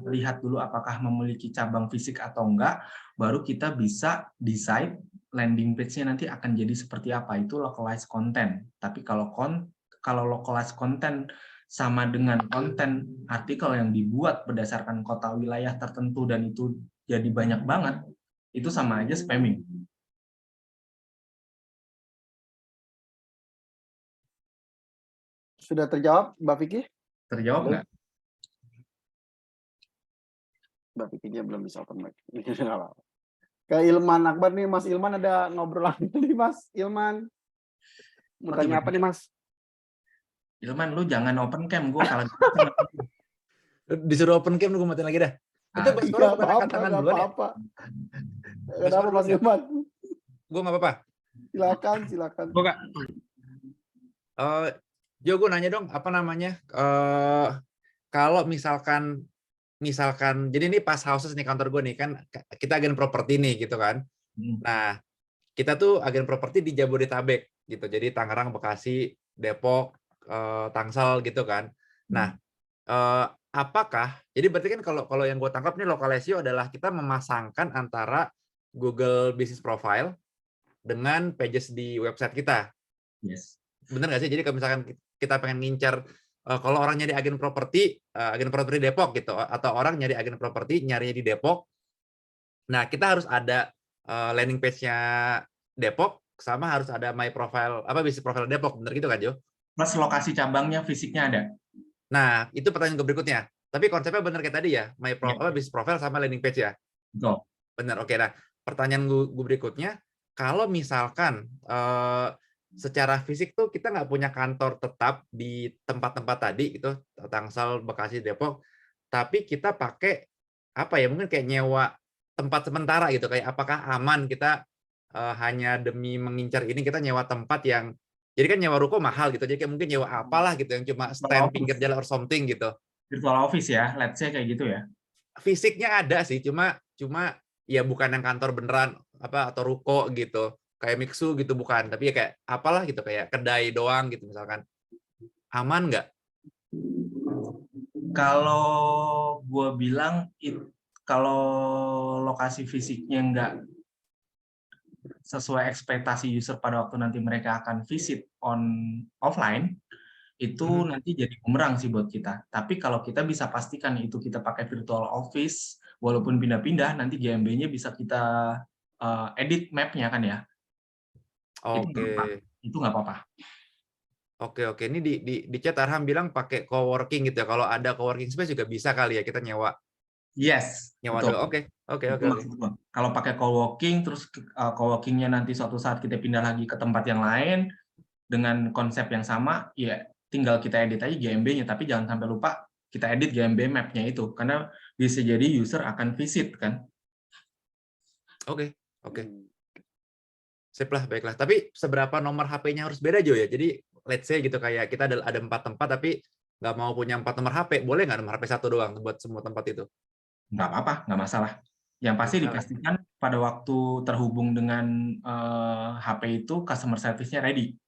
lihat dulu apakah memiliki cabang fisik atau enggak, baru kita bisa decide landing page-nya nanti akan jadi seperti apa, itu localized content. Tapi kalau localized content sama dengan konten artikel yang dibuat berdasarkan kota wilayah tertentu dan itu jadi banyak banget, itu sama aja spamming.
Sudah terjawab, Mbak Vicky?
Terjawab nggak?
Mbak Vicky-nya belum bisa open mic. Ke Ilman Akbar nih, Mas Ilman ada ngobrol lagi nih, Mas Ilman. Mau tanya apa nih, Mas?
Ilman, lu jangan open cam, gue kalah.
Disuruh open cam, gue matiin lagi dah. Itu Mas Moro bukan angkat tangan duluan ya?
Apa-apa. Kenapa, Mas Ilman?
Gue nggak apa-apa.
Silakan.
Gue nggak. Jo, gue nanya dong, apa namanya? Kalau misalkan, jadi ini pas houses nih kantor gue nih, kan kita agen properti nih gitu kan. Nah, kita tuh agen properti di Jabodetabek gitu. Jadi Tangerang, Bekasi, Depok, Tangsel gitu kan. Nah, apakah, jadi berarti kan kalau yang gue tangkap nih local SEO adalah kita memasangkan antara Google Business Profile dengan pages di website kita.
Yes.
Bener nggak sih? Jadi kalau misalkan kita pengen ngincar, kalau orang nyari agen properti Depok gitu, atau orang nyari agen properti nyarinya di Depok, nah kita harus ada landing page-nya Depok, sama harus ada my profile, business profile Depok, bener gitu kan Jo?
Plus lokasi cabangnya, fisiknya ada.
Nah, itu pertanyaan gue berikutnya. Tapi konsepnya bener kayak tadi ya, business profile sama landing page ya.
Betul.
Bener, oke. Nah, pertanyaan gue berikutnya, kalau misalkan secara fisik tuh kita nggak punya kantor tetap di tempat-tempat tadi gitu, Tangsel, Bekasi, Depok, tapi kita pakai apa ya, mungkin kayak nyewa tempat sementara gitu, kayak apakah aman kita hanya demi mengincar ini kita nyewa tempat yang, jadi kan nyewa ruko mahal gitu, jadi kayak mungkin nyewa apalah gitu yang cuma stand pinggir jalan or something gitu.
Virtual office ya, let's say kayak gitu ya.
Fisiknya ada sih, cuma ya bukan yang kantor beneran atau ruko gitu, kayak Mixu gitu bukan, tapi ya kayak apalah gitu, kayak kedai doang gitu misalkan. Aman nggak?
Kalau gue bilang, kalau lokasi fisiknya nggak sesuai ekspektasi user pada waktu nanti mereka akan visit offline, itu nanti jadi bumerang sih buat kita. Tapi kalau kita bisa pastikan itu kita pakai virtual office, walaupun pindah-pindah, nanti GMB-nya bisa kita edit map-nya kan ya.
Oke.
Itu nggak apa-apa.
Oke. Ini di chat Arham bilang pakai coworking gitu ya. Kalau ada coworking space juga bisa kali ya kita nyewa.
Yes.
Nyewa
betul.
dulu. Oke.
Kalau pakai coworking, terus coworkingnya nanti suatu saat kita pindah lagi ke tempat yang lain dengan konsep yang sama, ya tinggal kita edit aja GMB-nya. Tapi jangan sampai lupa kita edit GMB map-nya itu, karena bisa jadi user akan visit kan.
Oke. Sip lah, baiklah. Tapi seberapa nomor HP-nya harus beda Jo ya? Jadi let's say gitu, kayak kita ada 4 tempat tapi nggak mau punya 4 nomor HP, boleh nggak nomor HP 1 doang buat semua tempat itu?
Nggak apa-apa, nggak masalah. Yang pasti dipastikan pada waktu terhubung dengan HP itu customer service-nya ready.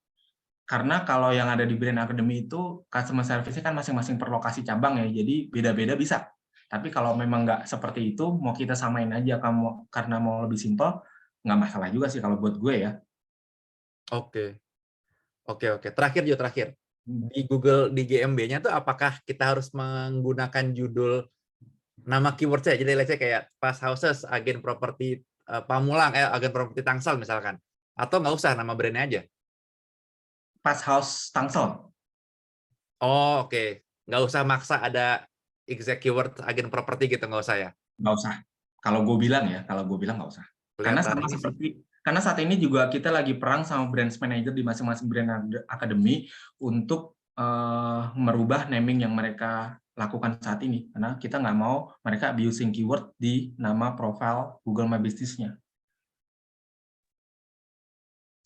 Karena kalau yang ada di Brand Academy itu customer service-nya kan masing-masing per lokasi cabang ya, jadi beda-beda bisa. Tapi kalau memang nggak seperti itu, mau kita samain aja karena mau lebih simpel, nggak masalah juga sih kalau buat gue ya.
Oke. Terakhir Jo, di Google, di GMB-nya tuh apakah kita harus menggunakan judul nama keyword saya? Jadi let's say kayak Pas Houses, agen properti Pamulang, agen properti Tangsel misalkan. Atau nggak usah nama brandnya aja?
Pas House Tangsel.
Oh, oke. Nggak usah maksa ada exact keyword agen properti gitu, nggak usah ya?
Nggak usah. Kalau gue bilang nggak usah. Karena saat ini juga kita lagi perang sama brand manager di masing-masing brand academy untuk merubah naming yang mereka lakukan saat ini. Karena kita nggak mau mereka abusing keyword di nama profile Google My Business-nya.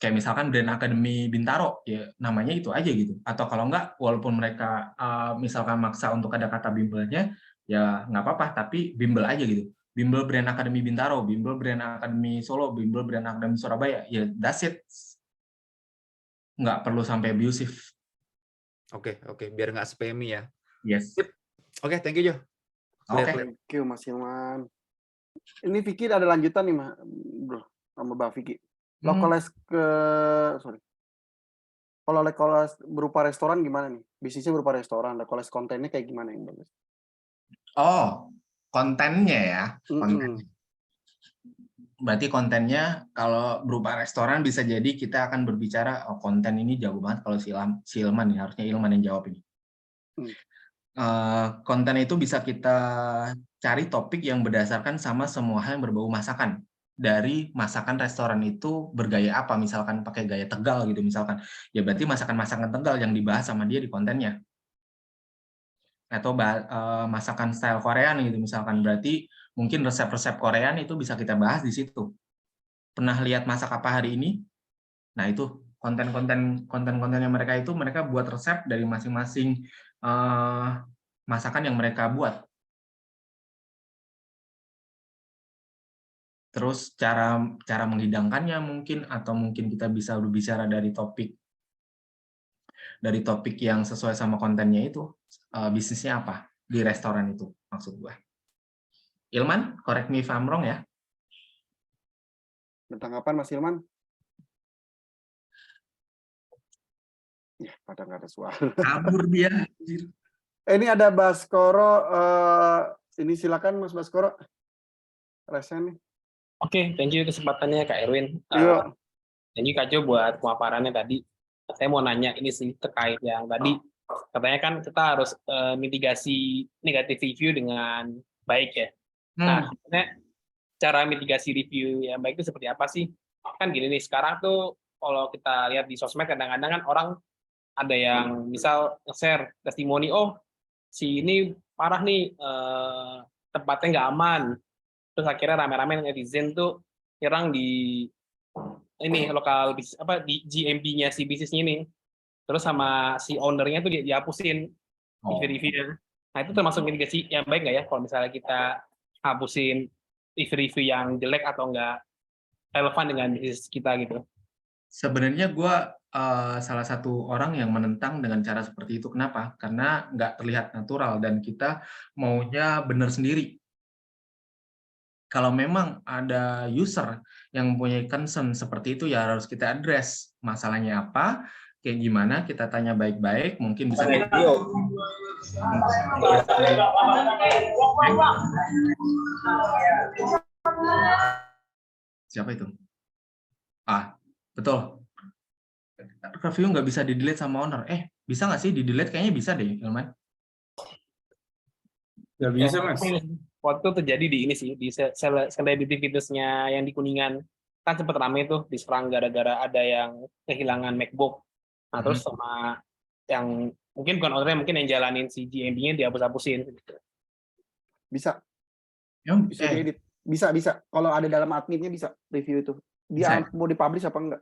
Kayak misalkan brand Academy Bintaro, ya namanya itu aja gitu. Atau kalau nggak, walaupun mereka misalkan maksa untuk ada kata bimbelnya, ya nggak apa-apa, tapi bimbel aja gitu. Bimbel Brand Academy Bintaro, Bimbel Brand Academy Solo, Bimbel Brand Academy Surabaya. Ya, that's it. Nggak perlu sampai abusive.
Oke, biar nggak spammy ya.
Yes.
Oke, thank you Jo.
Oke.
Thank you Mas Hilman. Ini Vicky ada lanjutan nih bro sama Bang Vicky. Localize kalau localize berupa restoran gimana nih? Bisnisnya berupa restoran, localize kontennya kayak gimana yang bagus?
Oh, kontennya ya.
Mm-mm.
Berarti kontennya kalau berupa restoran bisa jadi kita akan berbicara, oh konten ini jago banget kalau si Ilman nih, harusnya Ilman yang jawab ini. Konten itu bisa kita cari topik yang berdasarkan sama semua hal yang berbau masakan. Dari masakan restoran itu bergaya apa, misalkan pakai gaya Tegal gitu misalkan, ya berarti masakan-masakan Tegal yang dibahas sama dia di kontennya. Atau masakan style Korean gitu misalkan, berarti mungkin resep-resep Korean itu bisa kita bahas di situ. Pernah lihat masak apa hari ini? Nah itu konten-kontennya mereka itu mereka buat resep dari masing-masing masakan yang mereka buat. Terus cara menghidangkannya mungkin, atau mungkin kita bisa berbicara dari topik yang sesuai sama kontennya itu, bisnisnya apa di restoran itu maksud gue. Ilman, correct me if I'm wrong ya.
Tanggapan Mas Hilman? Ya, pada nggak ada suara.
Kabur dia.
Ini ada Baskoro. Ini silakan Mas Baskoro. Resen nih.
Oke, thank you kesempatannya Kak Erwin.
Yuk.
Thank you Kak Jo buat pemaparannya tadi. Saya mau nanya ini sih terkait yang tadi katanya kan kita harus mitigasi negatif review dengan baik ya. Nah, sebenarnya cara mitigasi review yang baik itu seperti apa sih? Kan gini nih, sekarang tuh kalau kita lihat di sosmed kadang-kadang kan orang ada yang misal nge-share testimoni, oh si ini parah nih, tempatnya nggak aman. Terus akhirnya rame-rame netizen tuh nyerang di ini lokal bisnis apa di GMP-nya si bisnisnya ini. Terus sama si owner-nya tuh dihapusin review-nya. Nah itu termasuk mitigasi yang baik nggak ya kalau misalnya kita hapusin review yang jelek atau nggak relevan dengan bisnis kita gitu?
Sebenarnya gue salah satu orang yang menentang dengan cara seperti itu. Kenapa? Karena nggak terlihat natural dan kita maunya benar sendiri. Kalau memang ada user yang mempunyai concern seperti itu, ya harus kita address masalahnya apa, kayak gimana, kita tanya baik-baik, mungkin bisa siapa itu? Betul. Review nggak bisa di-delete sama owner. Bisa nggak sih di-delete? Kayaknya bisa deh, Ilman.
Nggak bisa, Mas.
Waktu itu terjadi di ini sih, di celebrity fitness-nya yang di Kuningan. Kan sempat ramai tuh, diserang gara-gara ada yang kehilangan MacBook. Nah, terus sama yang mungkin bukan owner, mungkin yang jalanin si GMB-nya dihapus-hapusin.
Bisa.
Bisa
diedit. Bisa. Kalau ada dalam adminnya bisa review itu. Dia mau dipublish apa enggak?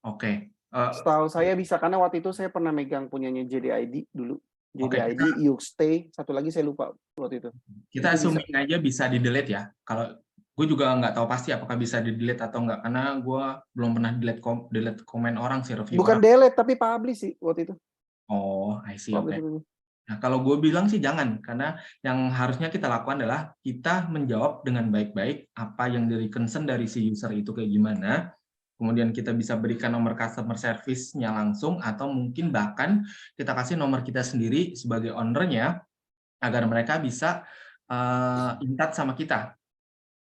Oke.
Setahu saya bisa, karena waktu itu saya pernah megang punyanya JDID dulu. JDID, YouStay, satu lagi saya lupa waktu itu.
Kita assuming aja bisa di-delete ya. Kalau gue juga nggak tahu pasti apakah bisa di-delete atau nggak, karena gue belum pernah delete komen orang sih, review
Bukan
orang.
delete, tapi publish sih waktu itu.
Oh, I see. Oke.
Publish.
Nah, kalau gue bilang sih jangan, karena yang harusnya kita lakukan adalah kita menjawab dengan baik-baik apa yang dari concern dari si user itu kayak gimana. Kemudian kita bisa berikan nomor customer service-nya langsung, atau mungkin bahkan kita kasih nomor kita sendiri sebagai owner-nya agar mereka bisa in touch sama kita.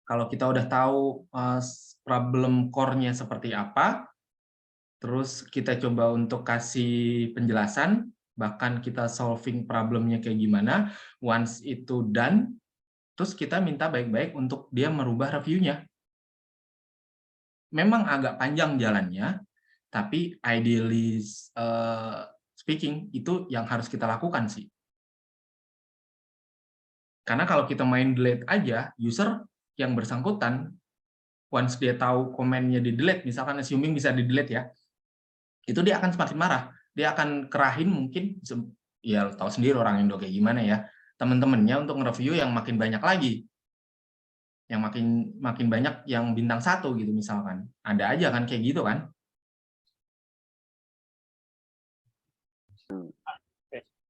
Kalau kita udah tahu problem core-nya seperti apa, terus kita coba untuk kasih penjelasan, bahkan kita solving problemnya kayak gimana, once itu done, terus kita minta baik-baik untuk dia merubah review-nya. Memang agak panjang jalannya, tapi ideally speaking, itu yang harus kita lakukan sih. Karena kalau kita main delete aja, user yang bersangkutan, once dia tahu komennya di-delete, misalkan assuming bisa di-delete ya, itu dia akan semakin marah. Dia akan kerahin mungkin, ya tahu sendiri orang Indo kayak gimana ya, teman-temannya untuk nge-review yang makin banyak lagi. Yang makin banyak yang bintang 1 gitu misalkan. Ada aja kan kayak gitu kan.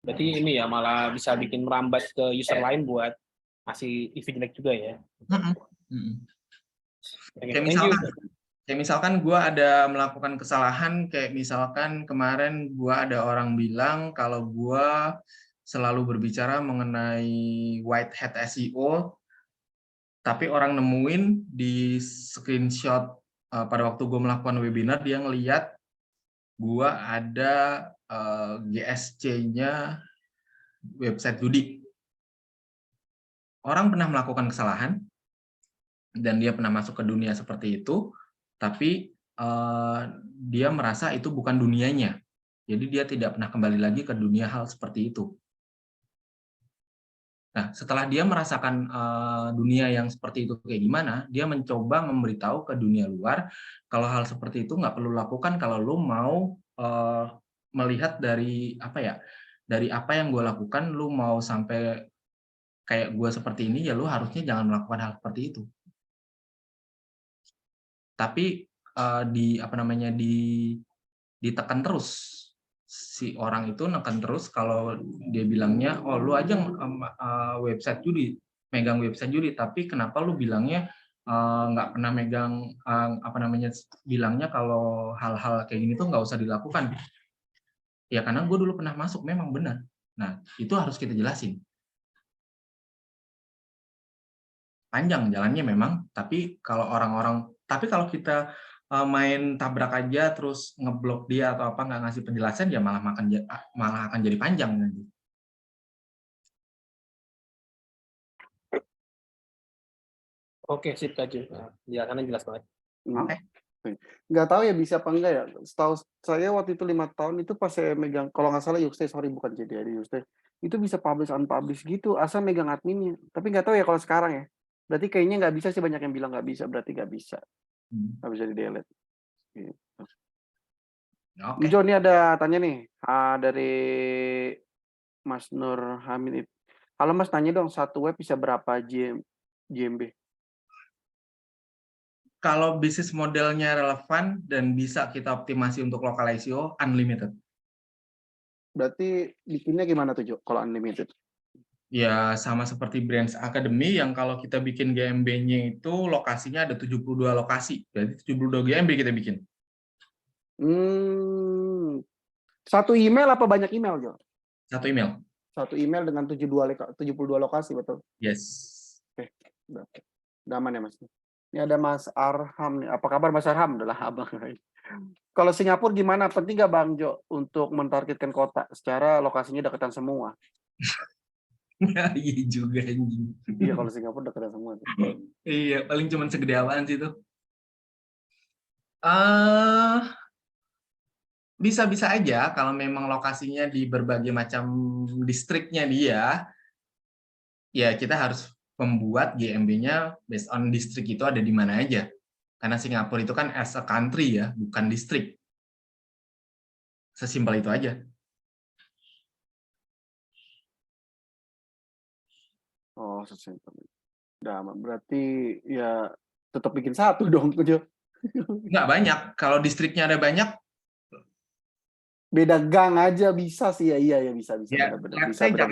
Berarti ini ya malah bisa bikin merambat ke user lain buat ngasih review jelek juga ya.
Kayak misalkan gue ada melakukan kesalahan, kayak misalkan kemarin gue ada orang bilang kalau gue selalu berbicara mengenai white hat SEO, tapi orang nemuin di screenshot pada waktu gue melakukan webinar, dia ngeliat gue ada GSC-nya website judi. Orang pernah melakukan kesalahan, dan dia pernah masuk ke dunia seperti itu, tapi dia merasa itu bukan dunianya. Jadi dia tidak pernah kembali lagi ke dunia hal seperti itu. Nah, setelah dia merasakan dunia yang seperti itu kayak gimana, dia mencoba memberitahu ke dunia luar kalau hal seperti itu nggak perlu lakukan kalau lo mau melihat dari dari apa yang gue lakukan, lo mau sampai kayak gue seperti ini, ya lo harusnya jangan melakukan hal seperti itu. Tapi ditekan terus. Si orang itu neken terus kalau dia bilangnya, oh lu aja website judi, megang website judi, tapi kenapa lu bilangnya nggak pernah megang bilangnya kalau hal-hal kayak gini tuh nggak usah dilakukan. Ya karena gue dulu pernah masuk, memang benar. Nah itu harus kita jelasin. Panjang jalannya memang, tapi kalau kalau kita main tabrak aja terus ngeblok dia atau apa, nggak ngasih penjelasan, ya malah akan jadi panjang nanti.
Oke, sip Kak Ju. Penjelasannya jelas banget.
Oke.
Nggak tahu ya bisa apa enggak ya. Setahu saya waktu itu 5 tahun itu pas saya megang, kalau nggak salah Yuxte, sorry bukan JDI Yuxte, itu bisa publish unpublish gitu, asal megang adminnya. Tapi nggak tahu ya kalau sekarang ya. Berarti kayaknya nggak bisa sih, banyak yang bilang nggak bisa, berarti nggak bisa. Nggak bisa di-delete. Gitu.
Oke.
Jo, ini ada tanya nih dari Mas Nur Hamid. Halo Mas, tanya dong, satu web bisa berapa GMB?
Kalau bisnis modelnya relevan dan bisa kita optimasi untuk local SEO, unlimited.
Berarti bikinnya gimana tuh Jo, kalau unlimited?
Ya sama seperti Brands Academy yang kalau kita bikin GMB-nya itu lokasinya ada 72 lokasi. Jadi 72 GMB kita bikin.
Satu email apa banyak email, Jo?
Satu email.
Satu email dengan 72 lokasi, betul?
Yes.
Oke, udah aman ya Mas. Ini ada Mas Arham nih. Apa kabar Mas Arham? Adalah abang. Kalau Singapura gimana? Penting nggak Bang Jo untuk mentargetkan kota secara lokasinya dekatan semua?
Iya juga anjing.
Iya, kalau Singapura dekatan semua.
Iya, paling cuma segede apaan sih itu? Bisa-bisa aja kalau memang lokasinya di berbagai macam distriknya dia, ya kita harus membuat GMB-nya based on distrik itu ada di mana aja. Karena Singapura itu kan as a country ya, bukan distrik. Sesimpel itu aja.
Oh, sesimpel. Udah aman. Berarti ya tetap bikin satu dong, Jo.
Nggak banyak. Kalau distriknya ada banyak,
beda gang aja bisa sih ya. Iya bisa
ya,
benar-benar
let's say
bisa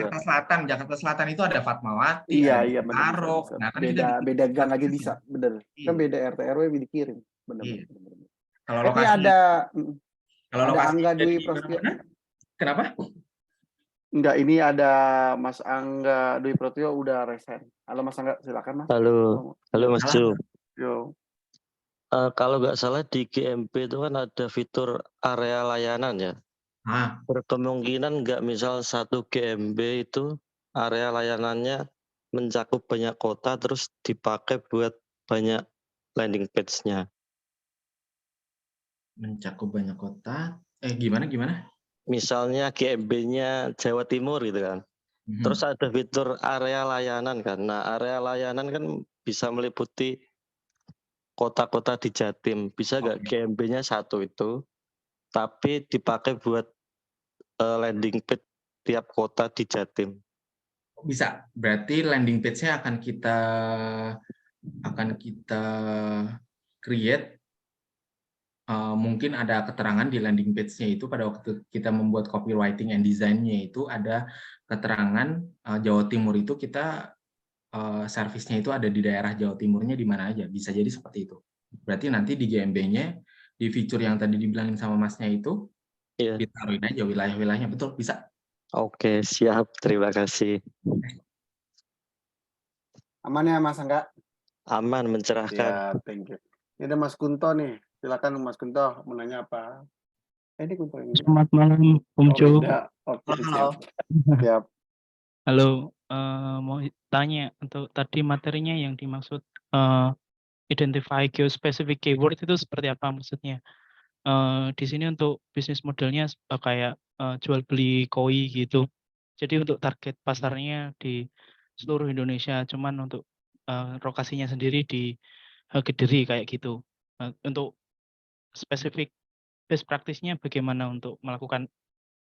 Jakarta Selatan itu ada Fatmawati,
iya
ada
benar
Taro.
bisa.
Nah, kan
beda gang aja bisa, bener.
Iya.
Kan beda RT RW dikirim, bener.
Iya. Kalau
Tapi
lokasinya,
ada Angga Dwi Prasetyo.
Kenapa?
Enggak, ini ada Mas Angga Dwi Prasetyo udah resign. Halo Mas Angga, silakan Mas.
Halo Mas Jo.
Yo.
Kalau nggak salah di GMB itu kan ada fitur area layanan ya. Berkemungkinan nggak misal satu GMB itu area layanannya mencakup banyak kota terus dipakai buat banyak landing page-nya.
Mencakup banyak kota. Gimana?
Misalnya GMB-nya Jawa Timur gitu kan. Terus ada fitur area layanan kan. Nah, area layanan kan bisa meliputi kota-kota di Jatim. Bisa nggak GMB-nya satu itu, tapi dipakai buat landing page tiap kota di Jatim?
Bisa. Berarti landing page-nya akan kita create. Mungkin ada keterangan di landing page-nya itu pada waktu kita membuat copywriting and design-nya itu ada keterangan Jawa Timur itu kita servisnya itu ada di daerah Jawa Timurnya di mana aja. Bisa jadi seperti itu. Berarti nanti di GMB-nya, di fitur yang tadi dibilangin sama Masnya itu, ditaruhin aja wilayah-wilayahnya. Betul, bisa.
Oke, siap. Terima kasih.
Aman ya Mas Angga?
Aman, mencerahkan.
Ya, thank you. Ini ada Mas Kunto nih. Silakan Mas Kunto mau nanya apa? Ini Kunto ini.
Selamat malam, Om Jo.
Oke, siap. Siap.
Halo, mau tanya untuk tadi materinya yang dimaksud identify geospecific keyword itu seperti apa maksudnya? Di sini untuk bisnis modelnya kayak jual beli koi gitu. Jadi untuk target pasarnya di seluruh Indonesia, cuman untuk lokasinya sendiri di Kediri kayak gitu. Untuk spesifik best practice-nya bagaimana untuk melakukan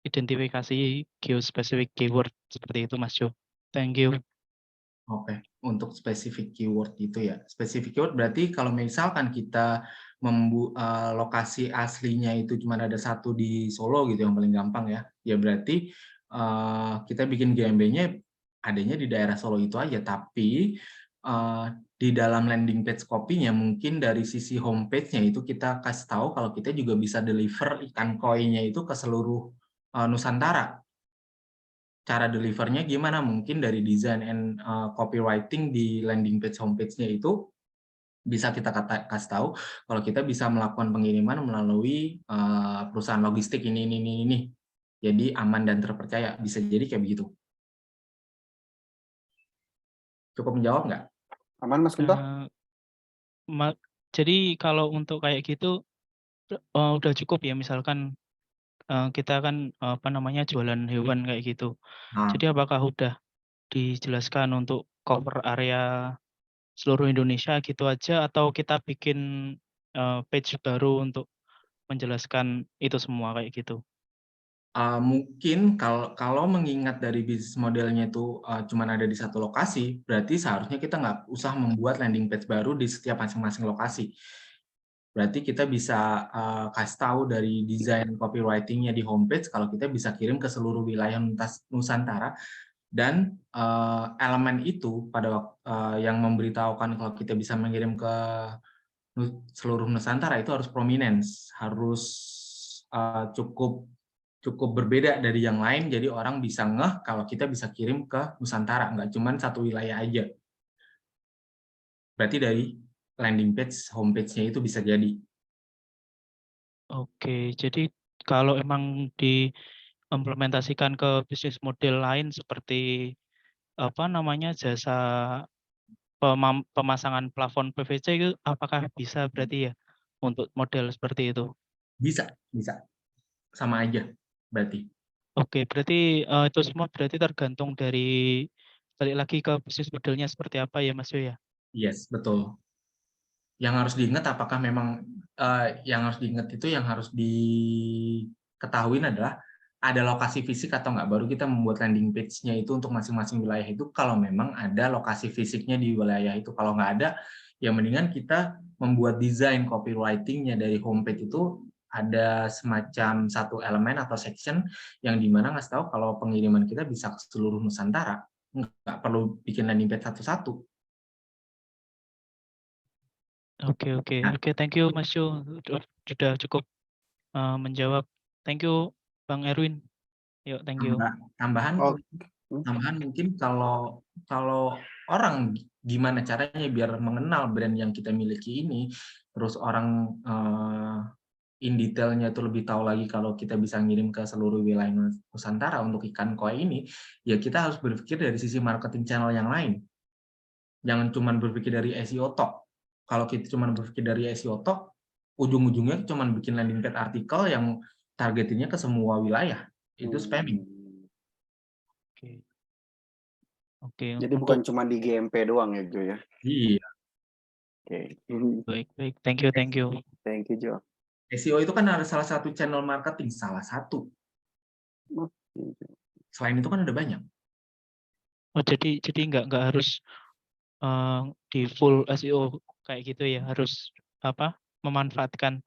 identifikasi geospecific keyword seperti itu Mas Jo. Thank you.
Oke, untuk spesifik keyword itu ya. Spesifik keyword berarti kalau misalkan kita lokasi aslinya itu cuma ada satu di Solo gitu yang paling gampang ya. Ya berarti kita bikin GMB-nya adanya di daerah Solo itu aja. Tapi di dalam landing page copy-nya mungkin dari sisi homepage-nya itu kita kasih tahu kalau kita juga bisa deliver ikan koi-nya itu ke seluruh Nusantara. Cara delivernya gimana? Mungkin dari design and copywriting di landing page homepage-nya itu bisa kita kasih tahu kalau kita bisa melakukan pengiriman melalui perusahaan logistik ini. Jadi aman dan terpercaya. Bisa jadi kayak begitu. Cukup menjawab nggak?
Aman Mas Kunto?
Jadi kalau untuk kayak gitu udah cukup ya, misalkan kita kan jualan hewan kayak gitu. Jadi apakah udah dijelaskan untuk cover area seluruh Indonesia gitu aja atau kita bikin page baru untuk menjelaskan itu semua kayak gitu?
Mungkin kalau mengingat dari bisnis modelnya itu cuma ada di satu lokasi, berarti seharusnya kita nggak usah membuat landing page baru di setiap masing-masing lokasi. Berarti kita bisa kasih tahu dari desain copywriting-nya di homepage kalau kita bisa kirim ke seluruh wilayah Nusantara dan elemen itu pada waktu yang memberitahukan kalau kita bisa mengirim ke seluruh Nusantara itu harus prominence, harus cukup berbeda dari yang lain, jadi orang bisa ngeh kalau kita bisa kirim ke Nusantara, nggak cuma satu wilayah aja. Berarti dari landing page, homepage-nya itu bisa jadi.
Oke, jadi kalau emang diimplementasikan ke bisnis model lain seperti jasa pemasangan plafon PVC itu apakah bisa berarti ya untuk model seperti itu?
Bisa. Sama aja berarti.
Oke, berarti itu semua berarti tergantung dari balik lagi ke bisnis modelnya seperti apa ya Mas Yo ya?
Yes, betul. Yang harus diingat apakah memang yang harus diingat itu yang harus diketahui adalah ada lokasi fisik atau enggak, baru kita membuat landing page-nya itu untuk masing-masing wilayah itu kalau memang ada lokasi fisiknya di wilayah itu. Kalau nggak ada, ya mendingan kita membuat desain copywriting-nya dari homepage itu ada semacam satu elemen atau section yang dimana ngasih tahu kalau pengiriman kita bisa ke seluruh Nusantara. Nggak perlu bikin landing page satu-satu.
Oke, thank you Mas Yo, sudah cukup menjawab. Thank you Bang Erwin. Yuk, thank you.
Tambahan mungkin kalau orang gimana caranya biar mengenal brand yang kita miliki ini, terus orang in detailnya itu lebih tahu lagi kalau kita bisa ngirim ke seluruh wilayah Nusantara untuk ikan koi ini, ya kita harus berpikir dari sisi marketing channel yang lain. Jangan cuma berpikir dari SEO tok. Kalau kita cuma berpikir dari SEO tok, ujung-ujungnya cuma bikin landing page artikel yang targetinnya ke semua wilayah. Itu spamming.
Oke.
Jadi bukan cuma di GMP doang ya Jo ya?
Iya.
Oke.
Baik. Thank you.
Thank you Jo.
SEO itu kan ada salah satu channel marketing, salah satu. Selain itu kan ada banyak.
Oh, jadi nggak harus di full SEO kayak gitu ya, harus memanfaatkan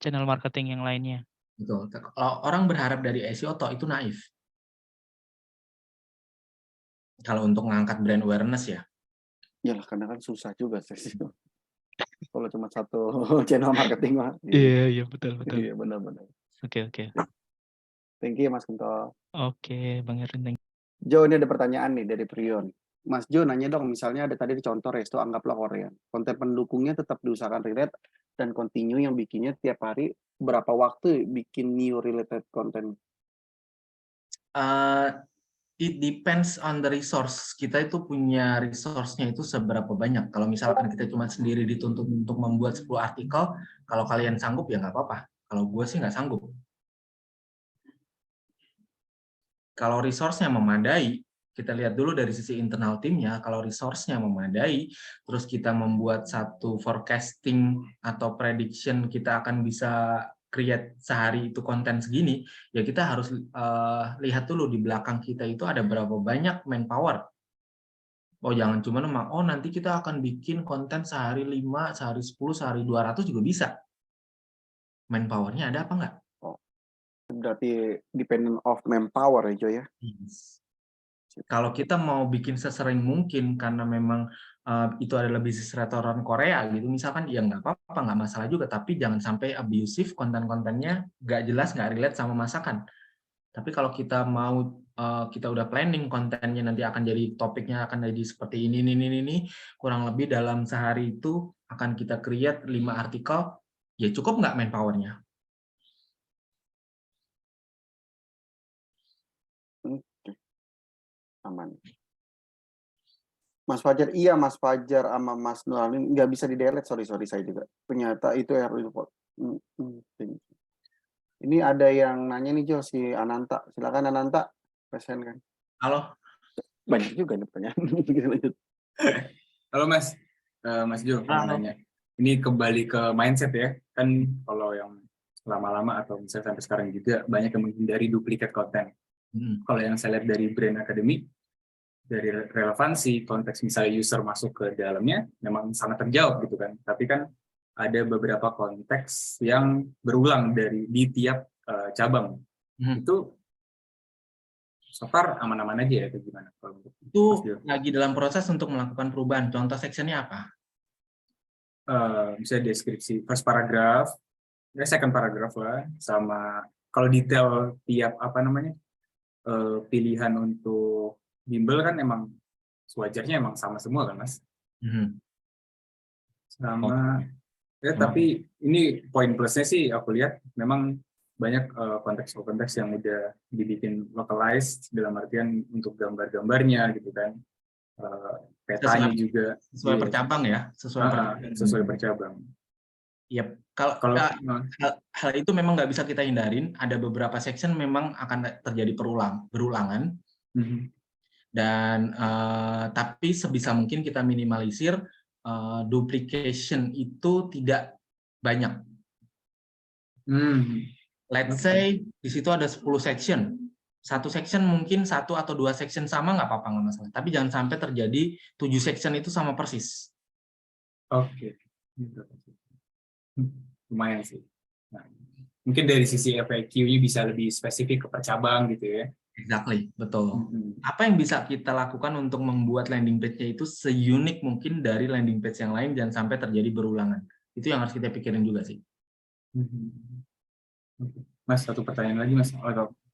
channel marketing yang lainnya.
Betul. Kalau orang berharap dari SEO toh itu naif. Kalau untuk mengangkat brand awareness ya.
Iyalah, karena kan susah juga sih. Kalau cuma satu channel marketing mah.
Iya, betul.
Iya, benar-benar.
Oke.
Thank you, Mas Kunto.
Oke, Bang Erwin.
Jo, ini ada pertanyaan nih dari Prion. Mas Jo, nanya dong, misalnya ada tadi contoh resto, anggaplah Korea. Konten pendukungnya tetap diusahakan relate dan continue yang bikinnya tiap hari, berapa waktu bikin new related content?
It depends on the resource. Kita itu punya resource-nya itu seberapa banyak. Kalau misalkan kita cuma sendiri dituntut untuk membuat 10 artikel, kalau kalian sanggup ya nggak apa-apa. Kalau gue sih nggak sanggup. Kalau resource-nya memadai, kita lihat dulu dari sisi internal timnya, kalau resource-nya memadai, terus kita membuat satu forecasting atau prediction kita akan bisa create sehari itu konten segini, ya kita harus lihat dulu di belakang kita itu ada berapa banyak manpower. Oh, jangan cuma nanti kita akan bikin konten sehari 5, sehari 10, sehari 200 juga bisa. Manpower-nya ada apa enggak?
Berarti dependent of manpower ya, Jo ya?
Yes. Kalau kita mau bikin sesering mungkin karena memang itu adalah bisnis restoran Korea gitu, misalkan ya nggak apa-apa, nggak masalah juga, tapi jangan sampai abusive, konten-kontennya nggak jelas, nggak relate sama masakan. Tapi kalau kita mau, kita udah planning kontennya nanti akan jadi topiknya akan jadi seperti ini, kurang lebih dalam sehari itu akan kita create 5 artikel, ya cukup nggak manpower-nya?
Aman. Mas Fajar, iya Mas Fajar sama Mas Nuralin nggak bisa di-delete, sorry saya juga. Ternyata itu harus report. Ini ada yang nanya nih Jo, si Ananta. Silakan Ananta, present kan.
Halo.
Banyak juga nih pertanyaan.
Halo Mas, Mas Jo, mau nanya. Ini kembali ke mindset ya. Kan kalau yang lama-lama atau misalnya sampai sekarang juga banyak yang menghindari duplikat konten. Kalau yang saya lihat dari Brand Academy, dari relevansi konteks misalnya user masuk ke dalamnya memang sangat terjawab gitu kan, tapi kan ada beberapa konteks yang berulang di tiap cabang. Itu so far aman-aman aja ya, atau gimana?
Itu lagi dalam proses untuk melakukan perubahan. Contoh sectionnya apa?
Misalnya deskripsi first paragraph, second paragraph lah, sama kalau detail tiap pilihan untuk bimbel kan emang sewajarnya emang sama semua kan Mas. Sama ya, tapi ini poin plusnya sih aku lihat memang banyak konteks-konteks yang udah dibikin localized dalam artian untuk gambar-gambarnya gitu kan, petanya juga
sesuai percabang ya,
sesuai percabang.
Yep. Kalau hal itu memang nggak bisa kita hindarin. Ada beberapa section memang akan terjadi berulangan. Dan tapi sebisa mungkin kita minimalisir duplication itu tidak banyak. Let's say di situ ada 10 section. Satu section mungkin 1 atau 2 section sama nggak apa-apa, nggak masalah. Tapi jangan sampai terjadi 7 section itu sama persis.
Oke. Lumayan sih. Nah, mungkin dari sisi FAQ-nya bisa lebih spesifik ke per cabang gitu ya.
Exactly, betul. Apa yang bisa kita lakukan untuk membuat landing page-nya itu se-unik mungkin dari landing page yang lain, jangan sampai terjadi berulangan. Itu yang harus kita pikirin juga sih.
Mas, satu pertanyaan lagi Mas,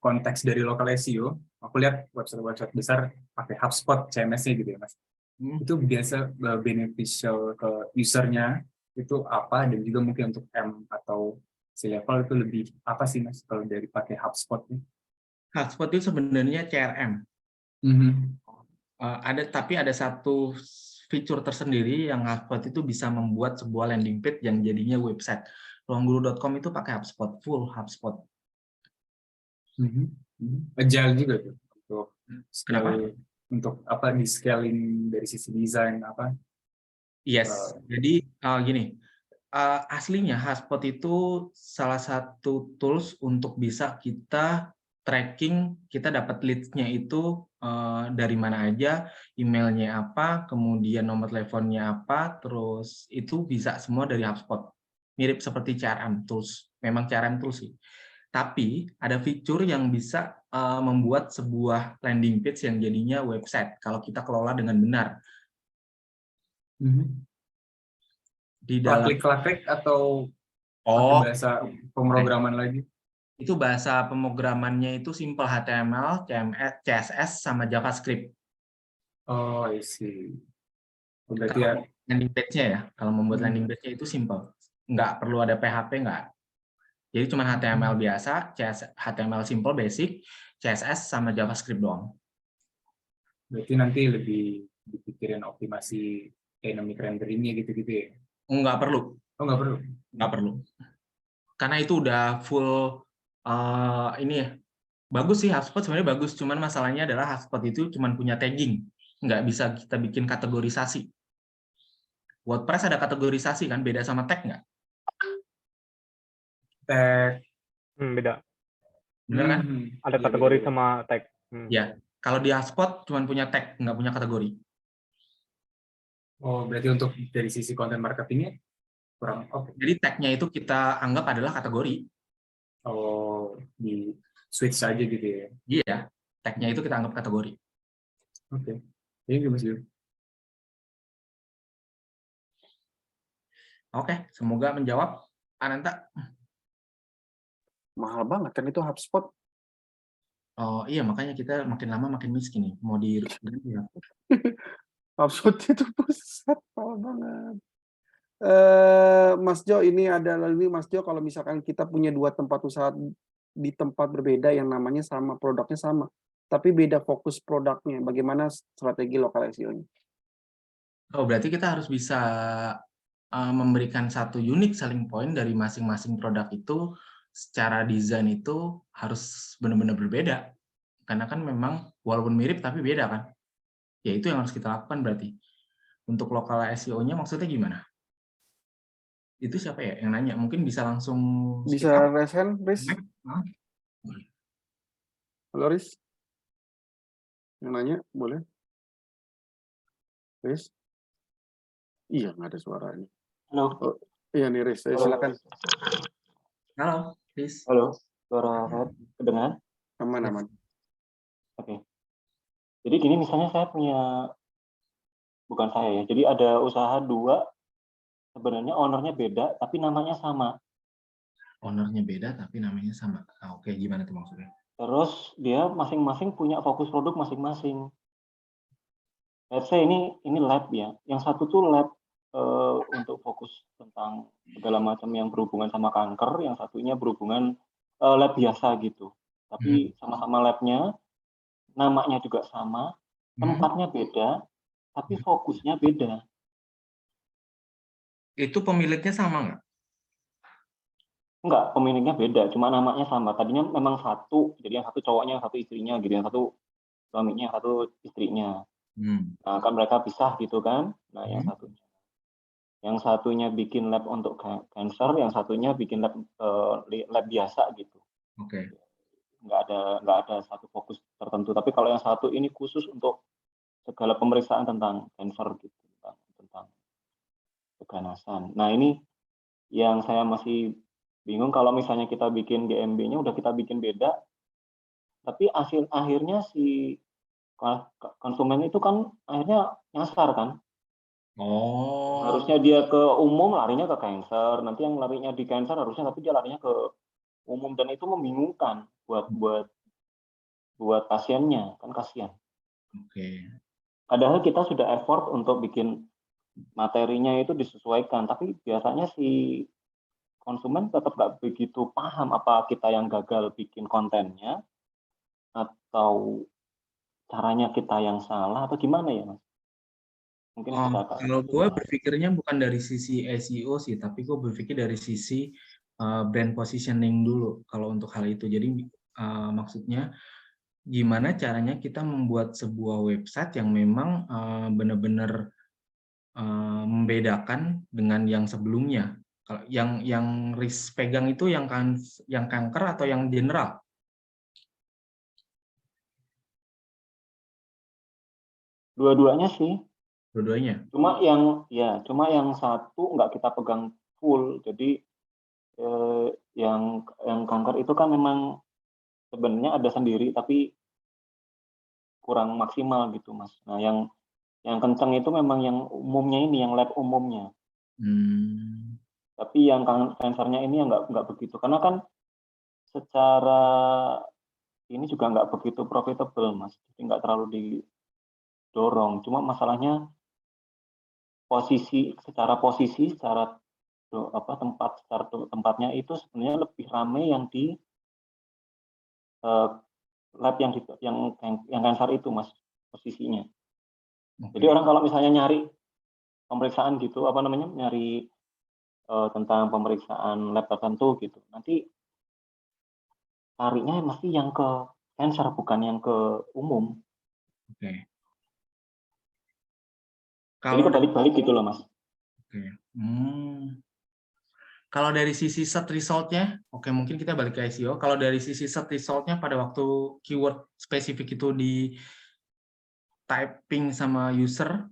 konteks dari lokal SEO, aku lihat website-website besar pakai HubSpot CMS-nya gitu ya Mas. Itu biasa beneficial ke usernya itu apa, dan juga mungkin untuk M atau C-level itu lebih apa sih Mas kalau dari pakai HubSpot ini?
HubSpot itu sebenarnya CRM. Tapi ada satu fitur tersendiri yang HubSpot itu bisa membuat sebuah landing page yang jadinya website. Ruangguru.com itu pakai HubSpot, full HubSpot.
Agile juga tuh untuk scale, untuk apa di scaling dari sisi desain apa?
Yes. Jadi gini, aslinya HubSpot itu salah satu tools untuk bisa kita tracking kita dapat leads-nya itu dari mana aja, emailnya apa, kemudian nomor teleponnya apa, terus itu bisa semua dari HubSpot. Mirip seperti CRM tools, memang CRM tools sih. Tapi ada fitur yang bisa membuat sebuah landing page yang jadinya website kalau kita kelola dengan benar. Di dalam
Klik-klik atau pakai bahasa pemrograman lagi?
Itu bahasa pemrogramannya itu simple HTML, CSS, sama JavaScript.
Oh, I see. Berarti ya
Landing page-nya ya, kalau membuat landing page-nya itu simple. Nggak perlu ada PHP, nggak. Jadi cuma HTML biasa, HTML simple, basic, CSS, sama JavaScript doang.
berarti nanti lebih dipikirin optimasi dynamic rendering-nya gitu-gitu ya?
Nggak perlu.
Oh, nggak perlu?
Nggak perlu. Karena itu udah full ini ya. Bagus sih, HubSpot sebenarnya bagus. Cuman masalahnya adalah HubSpot itu cuma punya tagging. Nggak bisa kita bikin kategorisasi. WordPress ada kategorisasi kan, beda sama tag nggak?
Tag.
Beda.
Bener kan?
Ada kategori sama tag.
Ya, kalau di HubSpot cuma punya tag, nggak punya kategori.
Oh, berarti untuk dari sisi content marketingnya kurang oke.
Jadi tag-nya itu kita anggap adalah kategori.
Oh, di switch saja gitu ya?
Iya, tag-nya itu kita anggap kategori.
Oke. Thank you, Mas Yu.
Oke, semoga menjawab. Ananta?
Mahal banget kan itu HubSpot.
Oh iya, makanya kita makin lama makin miskin nih. Mau di
HubSpot itu pusat, mahal banget. Mas Jo, ini ada lagi Mas Jo, kalau misalkan kita punya 2 tempat usaha di tempat berbeda yang namanya sama, produknya sama, tapi beda fokus produknya, bagaimana strategi lokal SEO-nya?
Oh, berarti kita harus bisa memberikan satu unique selling point dari masing-masing produk itu. Secara desain itu harus benar-benar berbeda. Karena kan memang walaupun mirip tapi beda kan. Ya itu yang harus kita lakukan berarti. Untuk lokal SEO-nya maksudnya gimana? Itu siapa ya yang nanya? Mungkin bisa langsung
Bisa resen, Riz? Halo, Riz? Yang nanya, boleh? Riz? Iya, nggak ada suaranya.
Halo.
Oh, iya nih, Riz. Silakan.
Halo, Riz.
Halo, suara saya kedengar?
Aman.
Oke. Jadi gini, misalnya saya punya, bukan saya ya, jadi ada usaha 2, sebenarnya ownernya beda, tapi namanya sama.
Ownernya beda, tapi namanya sama. Oke, gimana tuh maksudnya?
Terus dia masing-masing punya fokus produk masing-masing. Let's say ini lab ya, yang satu tuh lab untuk fokus tentang segala macam yang berhubungan sama kanker, yang satunya berhubungan lab biasa gitu. Tapi sama-sama labnya, namanya juga sama, tempatnya beda, tapi fokusnya beda.
Itu pemiliknya sama nggak?
Enggak, pemiliknya beda, cuma namanya sama. Tadinya memang satu, jadi yang satu cowoknya, yang satu istrinya, gitu, yang satu suaminya, yang satu istrinya. Nah, kan mereka pisah gitu kan. Nah, yang satunya bikin lab untuk cancer, yang satunya bikin lab biasa gitu.
Oke.
Nggak ada satu fokus tertentu. Tapi kalau yang satu ini khusus untuk segala pemeriksaan tentang cancer gitu, tentang keganasan. Nah, ini yang saya masih bingung kalau misalnya kita bikin GMB-nya udah kita bikin beda, tapi akhirnya si konsumen itu kan akhirnya nyasar kan.
Oh.
Harusnya dia ke umum larinya ke cancer, nanti yang larinya di cancer harusnya tapi dia larinya ke umum, dan itu membingungkan buat pasiennya, kan kasihan.
Oke.
Padahal kita sudah effort untuk bikin materinya itu disesuaikan, tapi biasanya si konsumen tetap nggak begitu paham apa kita yang gagal bikin kontennya atau caranya kita yang salah atau gimana ya, Mas? Mungkin
kalau gue berpikirnya bukan dari sisi SEO sih, tapi gue berpikir dari sisi brand positioning dulu kalau untuk hal itu. Jadi maksudnya gimana caranya kita membuat sebuah website yang memang benar-benar membedakan dengan yang sebelumnya. Kalau yang Riz pegang itu yang kanker atau yang general?
Dua-duanya sih.
Dua-duanya.
Cuma yang satu nggak kita pegang full. Jadi yang kanker itu kan memang sebenarnya ada sendiri tapi kurang maksimal gitu, Mas. Nah, yang kencang itu memang yang umumnya ini, yang lab umumnya. Tapi yang kansernya ini yang nggak begitu, karena kan secara ini juga nggak begitu profitable, Mas. Jadi nggak terlalu didorong. Cuma masalahnya secara tempatnya itu sebenarnya lebih ramai yang di lab yang kanker itu, Mas, posisinya. Jadi orang kalau misalnya nyari pemeriksaan gitu, nyari tentang pemeriksaan lab tertentu gitu, nanti carinya mesti yang ke cancer, bukan yang ke umum.
Oke.
Jadi kebalik-balik gitu loh, Mas.
Oke. Kalau dari sisi search result-nya, oke, mungkin kita balik ke SEO. Kalau dari sisi search result-nya pada waktu keyword spesifik itu di typing sama user,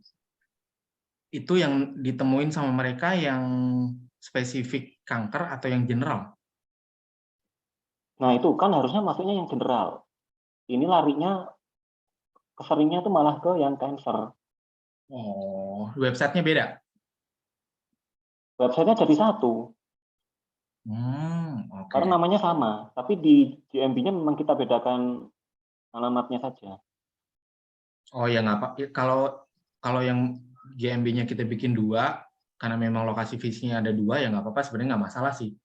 itu yang ditemuin sama mereka yang spesifik kanker atau yang general?
Nah, itu kan harusnya masuknya yang general. Ini larinya, keseringnya tuh malah ke yang cancer.
Oh, websitenya beda?
Websitenya jadi satu.
Okay.
Karena namanya sama, tapi di GMB-nya memang kita bedakan alamatnya saja.
Oh ya, nggak apa. Kalau yang GMB-nya kita bikin 2, karena memang lokasi fisiknya ada 2, ya nggak apa-apa, sebenarnya nggak masalah sih.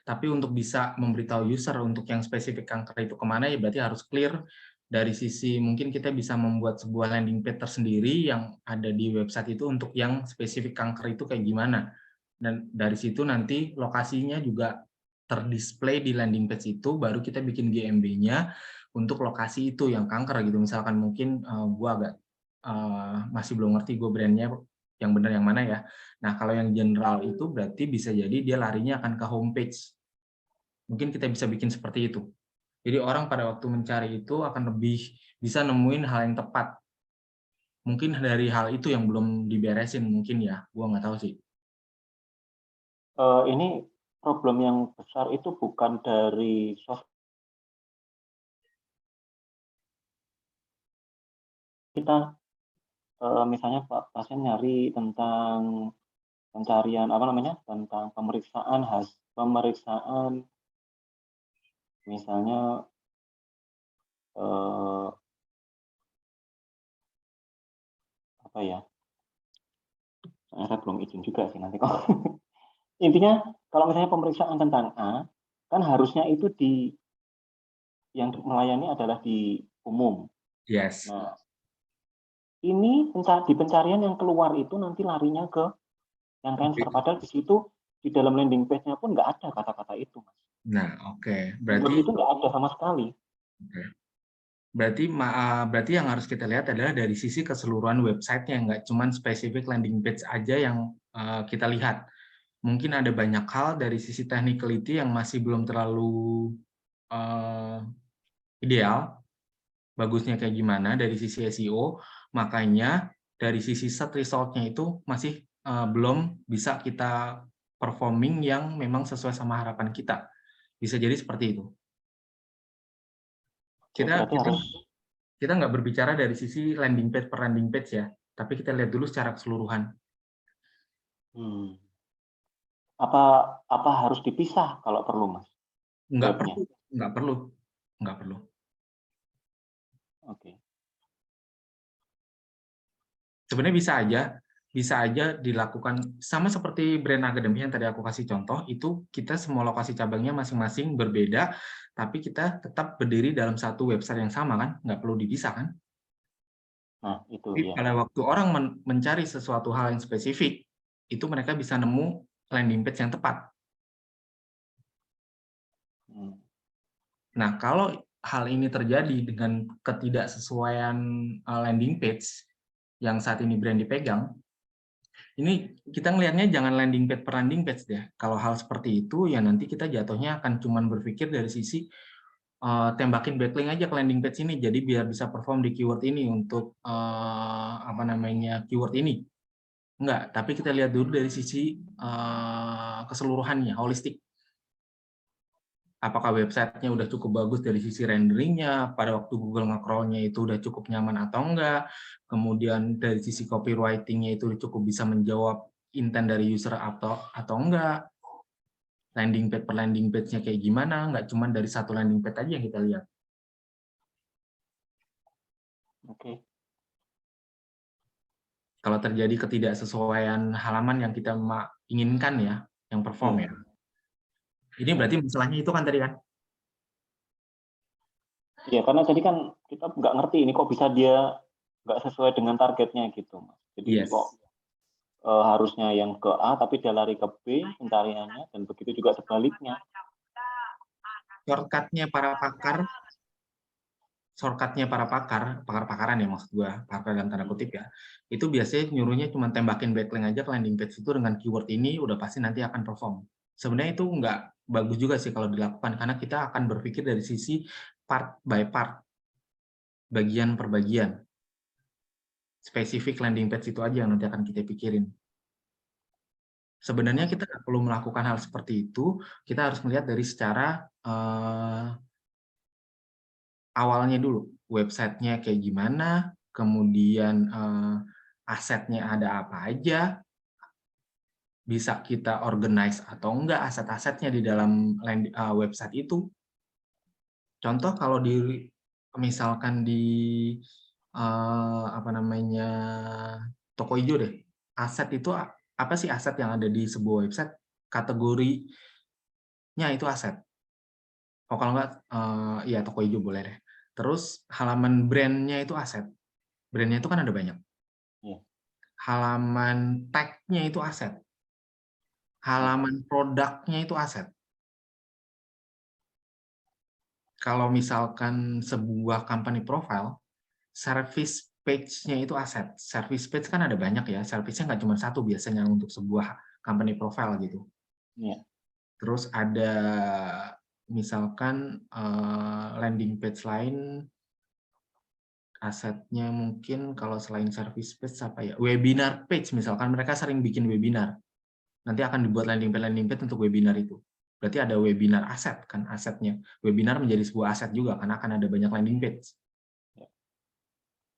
Tapi untuk bisa memberitahu user untuk yang spesifik kanker itu kemana, ya berarti harus clear dari sisi mungkin kita bisa membuat sebuah landing page tersendiri yang ada di website itu untuk yang spesifik kanker itu kayak gimana. Dan dari situ nanti lokasinya juga terdisplay di landing page itu, baru kita bikin GMB-nya untuk lokasi itu yang kanker gitu. Misalkan mungkin gua agak masih belum ngerti gue brandnya yang benar yang mana ya. Nah, kalau yang general itu berarti bisa jadi dia larinya akan ke homepage. Mungkin kita bisa bikin seperti itu. Jadi orang pada waktu mencari itu akan lebih bisa nemuin hal yang tepat. Mungkin dari hal itu yang belum diberesin mungkin ya, gua nggak tahu sih.
Ini problem yang besar itu bukan dari software. Kita misalnya pasien nyari tentang pencarian tentang pemeriksaan misalnya saya belum izin juga sih nanti kok. Intinya kalau misalnya pemeriksaan tentang A, kan harusnya itu yang melayani adalah di umum.
Yes.
Nah, ini di pencarian yang keluar itu nanti larinya ke yang cancer. Padahal di situ di dalam landing page-nya pun nggak ada kata-kata itu, Mas.
Nah, oke.
Berarti itu nggak ada sama sekali.
Berarti yang harus kita lihat adalah dari sisi keseluruhan website-nya, nggak cuma spesifik landing page aja yang kita lihat. Mungkin ada banyak hal dari sisi technicality yang masih belum terlalu ideal, bagusnya kayak gimana dari sisi SEO, makanya dari sisi search result-nya itu masih belum bisa kita performing yang memang sesuai sama harapan kita. Bisa jadi seperti itu. Kita nggak berbicara dari sisi landing page per landing page ya, tapi kita lihat dulu secara keseluruhan.
Apa harus dipisah kalau perlu, Mas?
Nggak perlu.
Oke.
Sebenarnya bisa aja dilakukan sama seperti brand akademi yang tadi aku kasih contoh, itu kita semua lokasi cabangnya masing-masing berbeda, tapi kita tetap berdiri dalam satu website yang sama kan, nggak perlu dipisah kan?
Nah, itu
Jadi pada waktu orang mencari sesuatu hal yang spesifik, itu mereka bisa nemu landing page yang tepat. Nah, kalau hal ini terjadi dengan ketidaksesuaian landing page yang saat ini brand dipegang, ini kita ngelihatnya jangan landing page per landing page deh. Kalau hal seperti itu, ya nanti kita jatuhnya akan cuman berpikir dari sisi, tembakin backlink aja ke landing page ini, jadi biar bisa perform di keyword ini untuk apa namanya keyword ini. Enggak, tapi kita lihat dulu dari sisi keseluruhannya, holistik. Apakah websitenya udah cukup bagus dari sisi renderingnya, pada waktu Google nge-crawl-nya itu udah cukup nyaman atau enggak, kemudian dari sisi copywriting-nya itu cukup bisa menjawab intent dari user atau enggak, landing page per landing page-nya kayak gimana, enggak cuma dari satu landing page aja yang kita lihat.
Oke.
Kalau terjadi ketidaksesuaian halaman yang kita inginkan ya, yang perform ya. Ini berarti masalahnya itu kan tadi kan?
Ya, karena tadi kan kita nggak ngerti ini kok bisa dia nggak sesuai dengan targetnya gitu, Mas. Jadi kok harusnya yang ke A tapi dia lari ke B pencariannya, dan begitu juga sebaliknya.
Shortcut-nya para pakar-pakaran ya maksud gua, pakar dalam tanda kutip ya, itu biasanya nyuruhnya cuma tembakin backlink aja ke landing page itu dengan keyword ini udah pasti nanti akan perform. Sebenarnya itu nggak bagus juga sih kalau dilakukan, karena kita akan berpikir dari sisi part by part, bagian per bagian. Spesifik landing page itu aja yang nanti akan kita pikirin. Sebenarnya kita nggak perlu melakukan hal seperti itu, kita harus melihat dari secara awalnya dulu, websitenya kayak gimana, kemudian asetnya ada apa aja, bisa kita organize atau enggak aset-asetnya di dalam website itu. Contoh kalau misalkan di apa namanya toko hijau deh, aset itu apa sih aset yang ada di sebuah website? Kategorinya itu aset. Oh kalau enggak, ya toko hijau boleh deh. Terus halaman brandnya itu aset. Brandnya itu kan ada banyak. Halaman tag-nya itu aset. Halaman produknya itu aset. Kalau misalkan sebuah company profile, service page-nya itu aset. Service page kan ada banyak ya. Service-nya nggak cuma satu biasanya untuk sebuah company profile gitu. Terus ada misalkan landing page lain, asetnya mungkin kalau selain service page apa ya? Webinar page misalkan mereka sering bikin webinar. Nanti akan dibuat landing page untuk webinar itu. Berarti ada webinar aset kan asetnya. Webinar menjadi sebuah aset juga karena akan ada banyak landing page.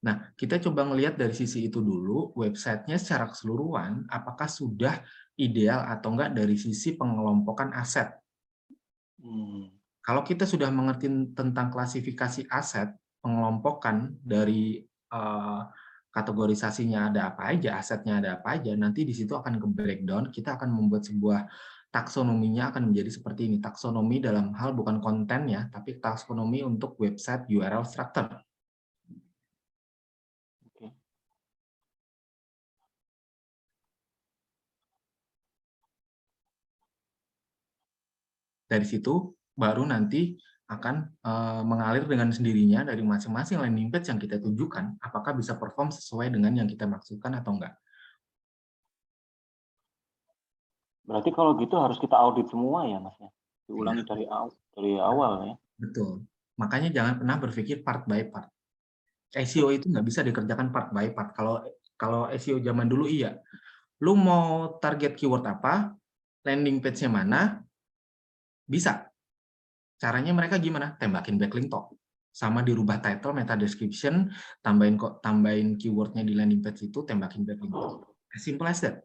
Nah, kita coba ngelihat dari sisi itu dulu, websitenya secara keseluruhan, apakah sudah ideal atau enggak dari sisi pengelompokan aset. Kalau kita sudah mengerti tentang klasifikasi aset, pengelompokan dari kategorisasinya ada apa aja, asetnya ada apa aja, nanti di situ akan ke breakdown, kita akan membuat sebuah taksonominya akan menjadi seperti ini. Taksonomi dalam hal bukan konten ya, tapi taksonomi untuk website URL structure. Dari situ baru nanti akan mengalir dengan sendirinya dari masing-masing landing page yang kita tujukan, apakah bisa perform sesuai dengan yang kita maksudkan atau enggak.
Berarti kalau gitu harus kita audit semua ya, Mas ya? Diulangi dari awal ya?
Betul. Makanya jangan pernah berpikir part by part. SEO itu nggak bisa dikerjakan part by part. Kalau SEO zaman dulu iya. Lu mau target keyword apa, landing page-nya mana, bisa. Caranya mereka gimana? Tembakin backlink toh. Sama dirubah title, meta description, tambahin keywordnya di landing page itu, tembakin backlink toh. As simple as that.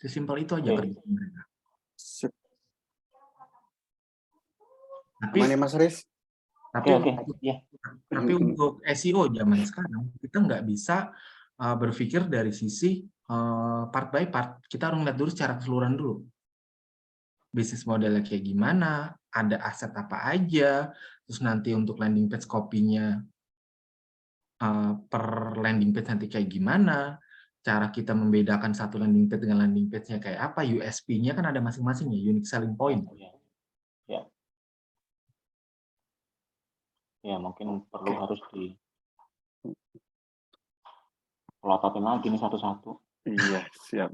Sesimpel itu aja kerjaan mereka.
Tapi Mas Riz.
Tapi untuk SEO zaman sekarang kita nggak bisa berpikir dari sisi part by part. Kita harus melihat dulu secara keseluruhan dulu. Bisnis modelnya kayak gimana, ada aset apa aja, terus nanti untuk landing page copy-nya per landing page nanti kayak gimana, cara kita membedakan satu landing page dengan landing page-nya kayak apa, USP-nya kan ada masing-masing ya, unique selling point.
Ya, mungkin perlu harus pelototin lagi nih satu-satu.
Iya, siap.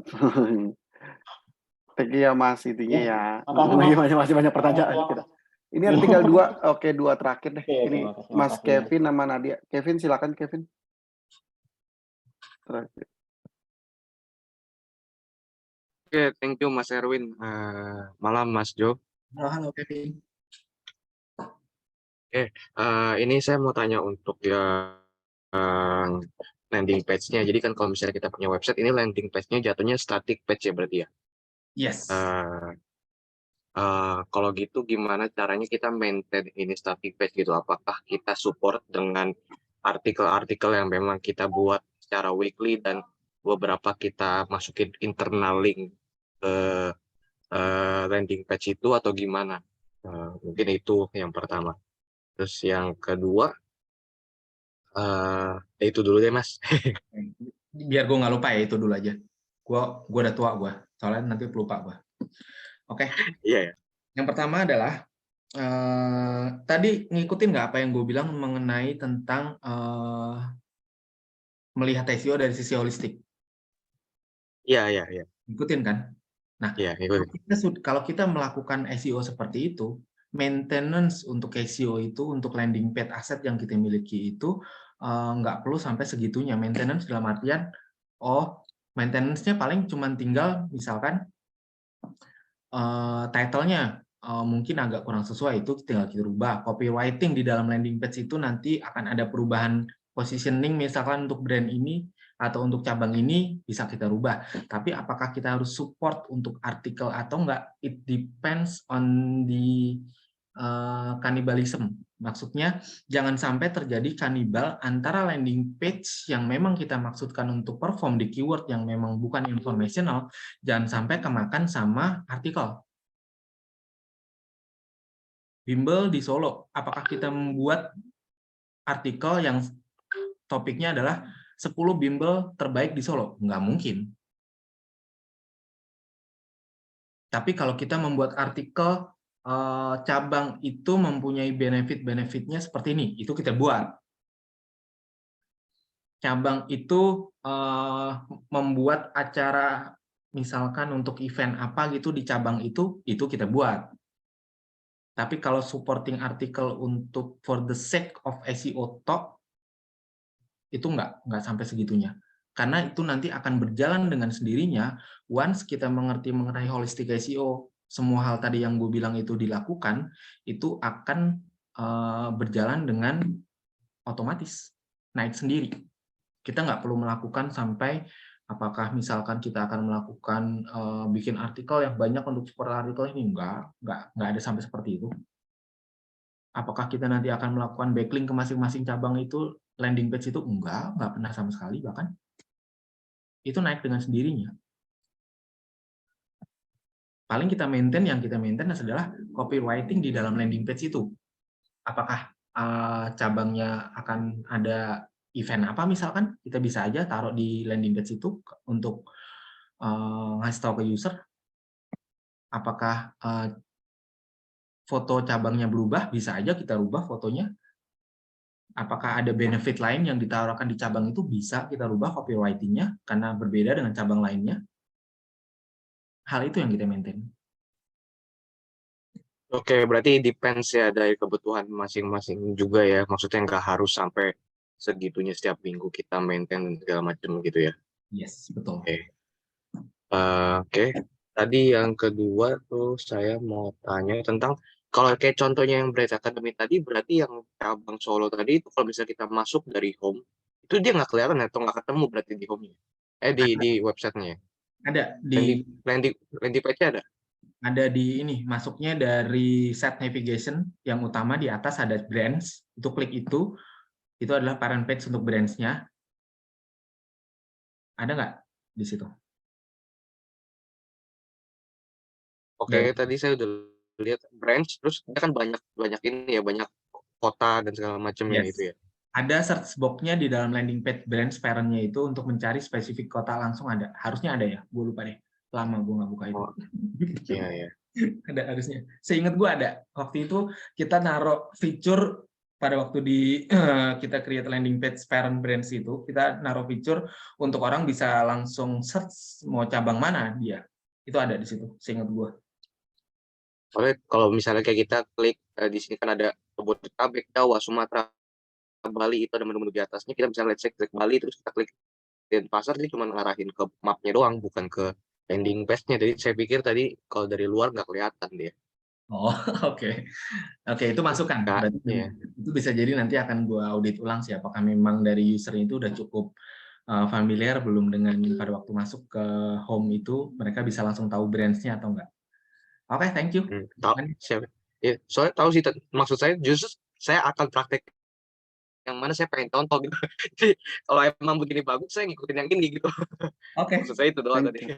Thank you ya Mas, intinya ya.
Makasih, Mas.
Masih banyak pertanyaan kita. Ini ada tinggal 2. Oke, 2 terakhir deh.
Oke,
Ini
terima
Mas
kasih.
Kevin sama Nadia. Kevin, silakan Kevin. Terakhir.
Oke, thank you Mas Erwin. Malam Mas Jo.
Halo Kevin.
Oke, ini saya mau tanya untuk yang landing page-nya. Jadi kan kalau misalnya kita punya website, ini landing page-nya jatuhnya static page ya berarti ya?
Yes.
Kalau gitu gimana caranya kita maintain ini static page gitu? Apakah kita support dengan artikel-artikel yang memang kita buat secara weekly dan beberapa kita masukin internal link ke landing page itu atau gimana? Mungkin itu yang pertama. Terus yang kedua, itu dulu deh Mas.
Biar gue nggak lupa ya, itu dulu aja. Gue udah tua gue, soalnya nanti pelupa gue. Oke.
Iya ya.
Yang pertama adalah tadi ngikutin nggak apa yang gue bilang mengenai tentang melihat SEO dari sisi holistik.
Iya.
Ngikutin kan? Nah,
Iya, ngikutin.
kalau kita melakukan SEO seperti itu, maintenance untuk SEO itu, untuk landing page aset yang kita miliki itu nggak perlu sampai segitunya. Maintenance dalam artian, maintenance-nya paling cuma tinggal misalkan title-nya mungkin agak kurang sesuai, itu tinggal kita rubah. Copywriting di dalam landing page itu nanti akan ada perubahan positioning, misalkan untuk brand ini atau untuk cabang ini bisa kita rubah. Tapi apakah kita harus support untuk artikel atau enggak? It depends on the cannibalism. Maksudnya jangan sampai terjadi kanibal antara landing page yang memang kita maksudkan untuk perform di keyword yang memang bukan informational, jangan sampai kemakan sama artikel. Bimbel di Solo, apakah kita membuat artikel yang topiknya adalah 10 bimbel terbaik di Solo? Nggak mungkin. Tapi kalau kita membuat artikel cabang itu mempunyai benefit-benefitnya seperti ini, itu kita buat. Cabang itu membuat acara misalkan untuk event apa gitu di cabang itu kita buat. Tapi kalau supporting artikel untuk for the sake of SEO talk, itu nggak sampai segitunya. Karena itu nanti akan berjalan dengan sendirinya once kita mengerti mengenai holistic SEO. Semua hal tadi yang gue bilang itu dilakukan, itu akan berjalan dengan otomatis, naik sendiri. Kita nggak perlu melakukan sampai, apakah misalkan kita akan melakukan bikin artikel yang banyak untuk support artikel ini, nggak ada sampai seperti itu. Apakah kita nanti akan melakukan backlink ke masing-masing cabang itu, landing page itu, nggak pernah sama sekali, bahkan itu naik dengan sendirinya. Paling kita maintain adalah copywriting di dalam landing page itu. Apakah cabangnya akan ada event apa misalkan, kita bisa aja taruh di landing page itu untuk ngasih tahu ke user. Apakah foto cabangnya berubah, bisa aja kita rubah fotonya. Apakah ada benefit lain yang ditawarkan di cabang itu, bisa kita rubah copywriting-nya karena berbeda dengan cabang lainnya. Hal itu yang kita maintain.
Oke, berarti depends ya dari kebutuhan masing-masing juga ya. Maksudnya nggak harus sampai segitunya setiap minggu kita maintain segala macam gitu ya.
Yes, betul.
Oke. Tadi yang kedua tuh saya mau tanya tentang, kalau kayak contohnya yang Bright Academy tadi, berarti yang cabang Solo tadi itu kalau misalnya kita masuk dari home, itu dia nggak kelihatan atau nggak ketemu berarti di home-nya? Di website-nya?
Ada.
Landing page-nya ada?
Ada di ini, masuknya dari set navigation yang utama di atas ada brands, itu klik itu adalah parent page untuk brands-nya. Ada nggak di situ?
Oke, tadi saya udah lihat brands, terus dia kan banyak ini ya, banyak kota dan segala macamnya itu ya.
Ada search box-nya di dalam landing page brands parent-nya itu untuk mencari spesifik kota langsung ada. Harusnya ada ya, gue lupa deh. Lama gue nggak buka itu.
Iya.
Ada harusnya. Seingat gue ada. Waktu itu kita naruh feature pada waktu kita create landing page parent brands itu, kita naruh feature untuk orang bisa langsung search mau cabang mana dia. Itu ada di situ, seingat gue.
Soalnya kalau misalnya kayak kita klik di sini kan ada Jabodetabek, Jawa, Sumatera, Bali, itu ada menu-menu di atasnya. Kita bisa let's say klik Bali, terus kita klik Denpasar, dia cuma ngarahin ke mapnya doang, bukan ke landing page-nya. Jadi saya pikir tadi kalau dari luar nggak kelihatan dia.
Oh, oke. Oke, itu masukan.
Kak,
Berarti
iya.
itu bisa jadi nanti akan gua audit ulang sih, apakah memang dari user itu udah cukup familiar belum dengan pada waktu masuk ke home itu mereka bisa langsung tahu brands-nya atau enggak. Oke, thank you.
Ya, soalnya tahu sih, maksud saya justru saya akan praktek yang mana saya pengen contoh gitu. Jadi kalau emang begini bagus, saya ngikutin yang ini gitu.
Oke.
Maksud saya itu doang tadi.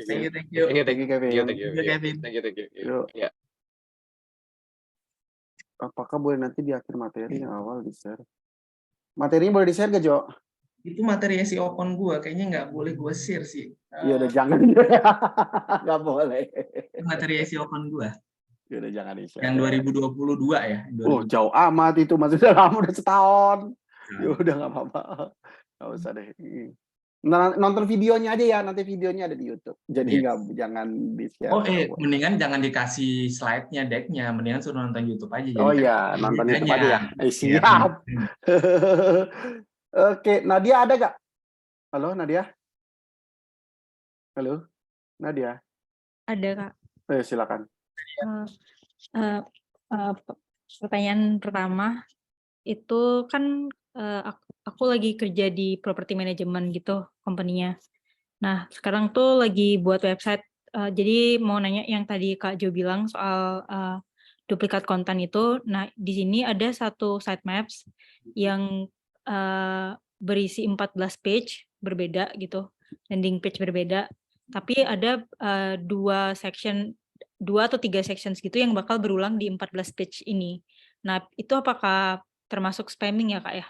Thank you.
Thank you,
Kevin.
Ya.
Apakah boleh nanti di akhir materi yang awal di-share? Materinya boleh di-share gak, Jo?
Itu materi SEO Pon gua, kayaknya nggak boleh gua share sih.
Ya udah jangan. Nggak boleh.
Materi SEO Pon gua.
Ya udah jangan di-share.
Yang 2022 ya.
Oh, jauh amat itu, maksudnya lama udah setahun. Ya udah nggak apa-apa. Nggak usah deh. Nonton videonya aja ya, nanti videonya ada di YouTube. Jadi jangan di-share.
Oh, mendingan jangan dikasih slide-nya, deck-nya, mendingan suruh nonton YouTube aja.
Oh iya, nonton YouTube aja ya. Siap. Oke, Nadia ada nggak? Halo, Nadia? Halo, Nadia?
Ada, Kak.
Silakan.
Pertanyaan pertama, itu kan aku lagi kerja di property management gitu, company-nya. Nah, sekarang tuh lagi buat website. Jadi mau nanya yang tadi Kak Jo bilang soal duplikat konten itu. Nah, di sini ada satu sitemaps yang berisi 14 page berbeda gitu, landing page berbeda. Tapi ada 2 atau 3 sections gitu yang bakal berulang di 14 page ini. Nah, itu apakah termasuk spamming ya, Kak, ya?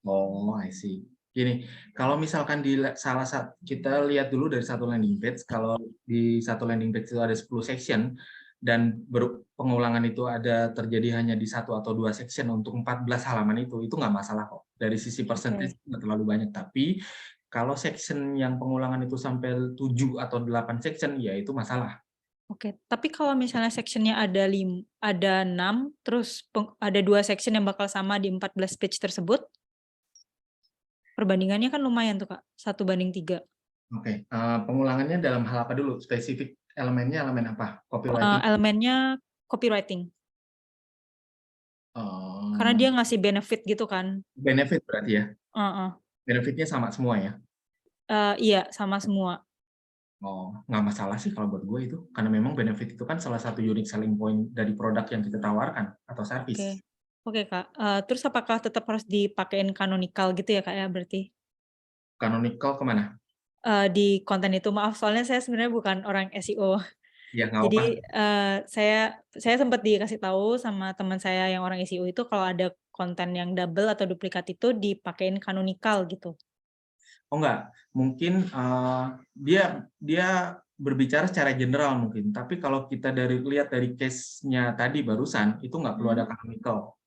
Oh, I see. Gini, kalau misalkan di salah satu, kita lihat dulu dari satu landing page, kalau di satu landing page itu ada 10 section, dan pengulangan itu ada terjadi hanya di 1 atau 2 section untuk 14 halaman itu nggak masalah kok. Dari sisi percentage nggak terlalu banyak, tapi kalau section yang pengulangan itu sampai 7 atau 8 section, ya itu masalah.
Oke, tapi kalau misalnya sectionnya ada 6, terus ada 2 section yang bakal sama di 14 page tersebut, perbandingannya kan lumayan tuh, Kak, 1:3.
Oke, pengulangannya dalam hal apa dulu? Spesifik elemennya elemen apa? Copywriting?
Elemennya copywriting. Karena dia ngasih benefit gitu kan.
Benefit berarti ya? Benefitnya sama semua ya?
Iya, sama semua.
Oh, nggak masalah sih kalau buat gue itu. Karena memang benefit itu kan salah satu unique selling point dari produk yang kita tawarkan atau service.
Oke, Kak. Terus apakah tetap harus dipakein canonical gitu ya, Kak, ya berarti?
Canonical kemana?
Di konten itu. Maaf, soalnya saya sebenarnya bukan orang SEO.
Ya, nggak
Jadi
apa-apa.
saya sempat dikasih tahu sama teman saya yang orang SEO itu kalau ada konten yang double atau duplikat itu dipakein canonical gitu.
Oh enggak, mungkin dia berbicara secara general mungkin, tapi kalau kita lihat dari case-nya tadi barusan, itu nggak perlu ada canonical.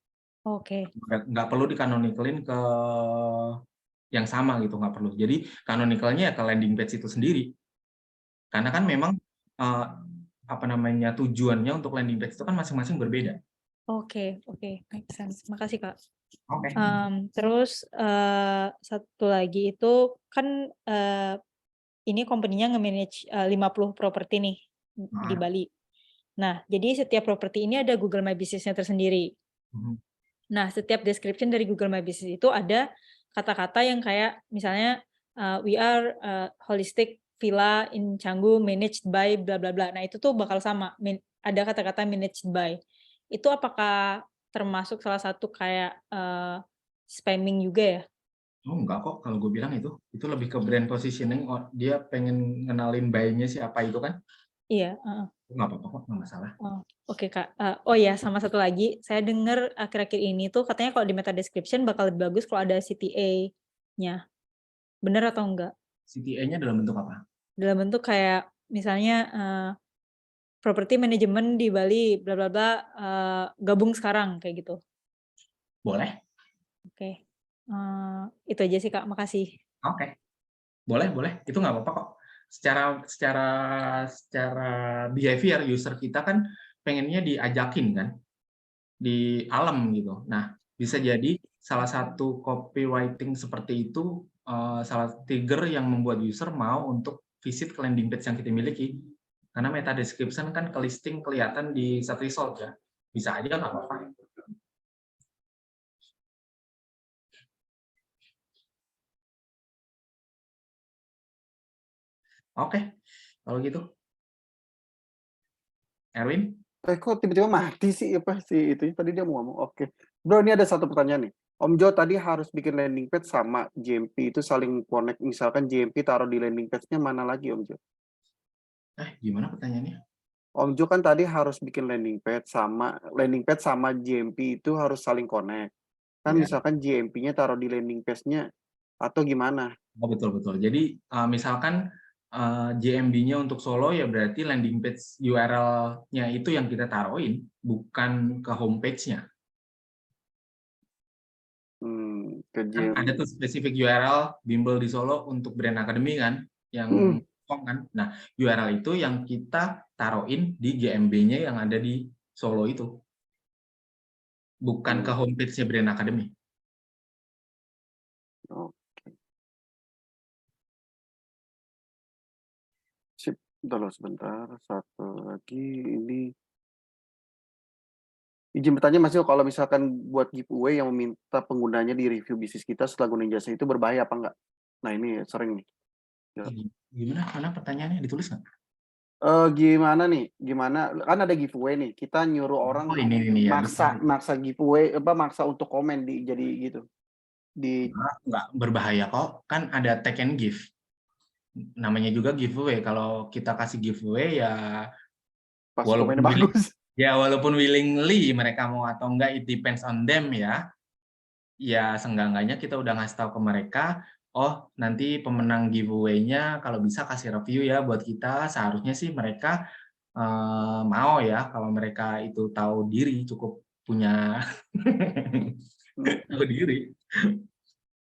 Oke.
Nggak perlu dicanonicalin ke yang sama gitu, nggak perlu. Jadi canonicalnya ya ke landing page itu sendiri. Karena kan memang tujuannya untuk landing page itu kan masing-masing berbeda.
Oke, make sense. Makasih, Kak.
Oke.
Terus satu lagi itu kan ini company-nya nge-manage 50 properti nih di Bali. Nah, jadi setiap properti ini ada Google My Business-nya tersendiri. Nah, setiap description dari Google My Business itu ada kata-kata yang kayak misalnya we are holistic villa in Canggu managed by bla bla bla. Nah, itu tuh bakal sama. Ada kata-kata managed by. Itu apakah termasuk salah satu kayak spamming juga ya?
Oh enggak kok, kalau gue bilang itu lebih ke brand positioning. Dia pengen ngenalin buy-nya siapa itu kan?
Iya.
Nggak apa-apa kok, nggak masalah.
Oke, Kak. Oh ya, sama satu lagi, saya dengar akhir-akhir ini tuh katanya kalau di meta description bakal lebih bagus kalau ada CTA-nya. Bener atau enggak?
CTA-nya dalam bentuk apa?
Dalam bentuk kayak misalnya properti manajemen di Bali bla bla bla gabung sekarang kayak gitu.
Boleh.
Oke. Itu aja sih, Kak. Makasih.
Oke. Boleh. Itu nggak apa-apa kok. Secara behavior user kita kan pengennya diajakin kan, di alam gitu. Nah, bisa jadi salah satu copywriting seperti itu salah trigger yang membuat user mau untuk visit ke landing page yang kita miliki. Karena meta description kan ke listing kelihatan di search result ya. Bisa aja nggak apa-apa. Oke, kalau gitu. Erwin?
Kok tiba-tiba mati sih apa sih itu tadi dia mau ngomong. Oke. Bro, ini ada satu pertanyaan nih. Om Jo tadi harus bikin landing page sama JMP itu saling connect. Misalkan JMP taruh di landing page-nya mana lagi Om Jo?
Gimana pertanyaannya?
Om Jo kan tadi harus bikin landing page sama JMP itu harus saling connect. Kan
Ya.
misalkan JMP-nya taruh di landing page-nya atau gimana?
Oh, betul. Jadi misalkan JMB-nya untuk Solo ya berarti landing page URL-nya itu yang kita taruhin, bukan ke homepage-nya. Kan ada tuh spesifik URL bimbel di Solo untuk Brand Academy kan, yang kan. Nah, URL itu yang kita taruhin di JMB-nya yang ada di Solo itu, bukan ke homepage-nya Brand Academy.
Sip, sebentar. Satu lagi ini. Izin bertanya Mas Jo, kalau misalkan buat giveaway yang meminta penggunanya di review bisnis kita setelah gunain jasa itu berbahaya apa enggak? Nah ini sering nih. Ya.
Gimana? Mana pertanyaannya ditulis nggak?
Gimana nih? Gimana? Kan ada giveaway nih. Kita nyuruh orang
ini ya.
maksa giveaway, maksa untuk komen di jadi gitu.
Nggak berbahaya kok. Kan ada take and give. Namanya juga giveaway. Kalau kita kasih giveaway ya
pas komennya bagus.
Ya walaupun willingly mereka mau atau enggak, it depends on them ya. Ya seenggak-enggaknya kita udah ngasih tahu ke mereka, oh nanti pemenang giveaway-nya kalau bisa kasih review ya buat kita. Seharusnya sih mereka mau ya kalau mereka itu tahu diri, cukup punya tahu diri.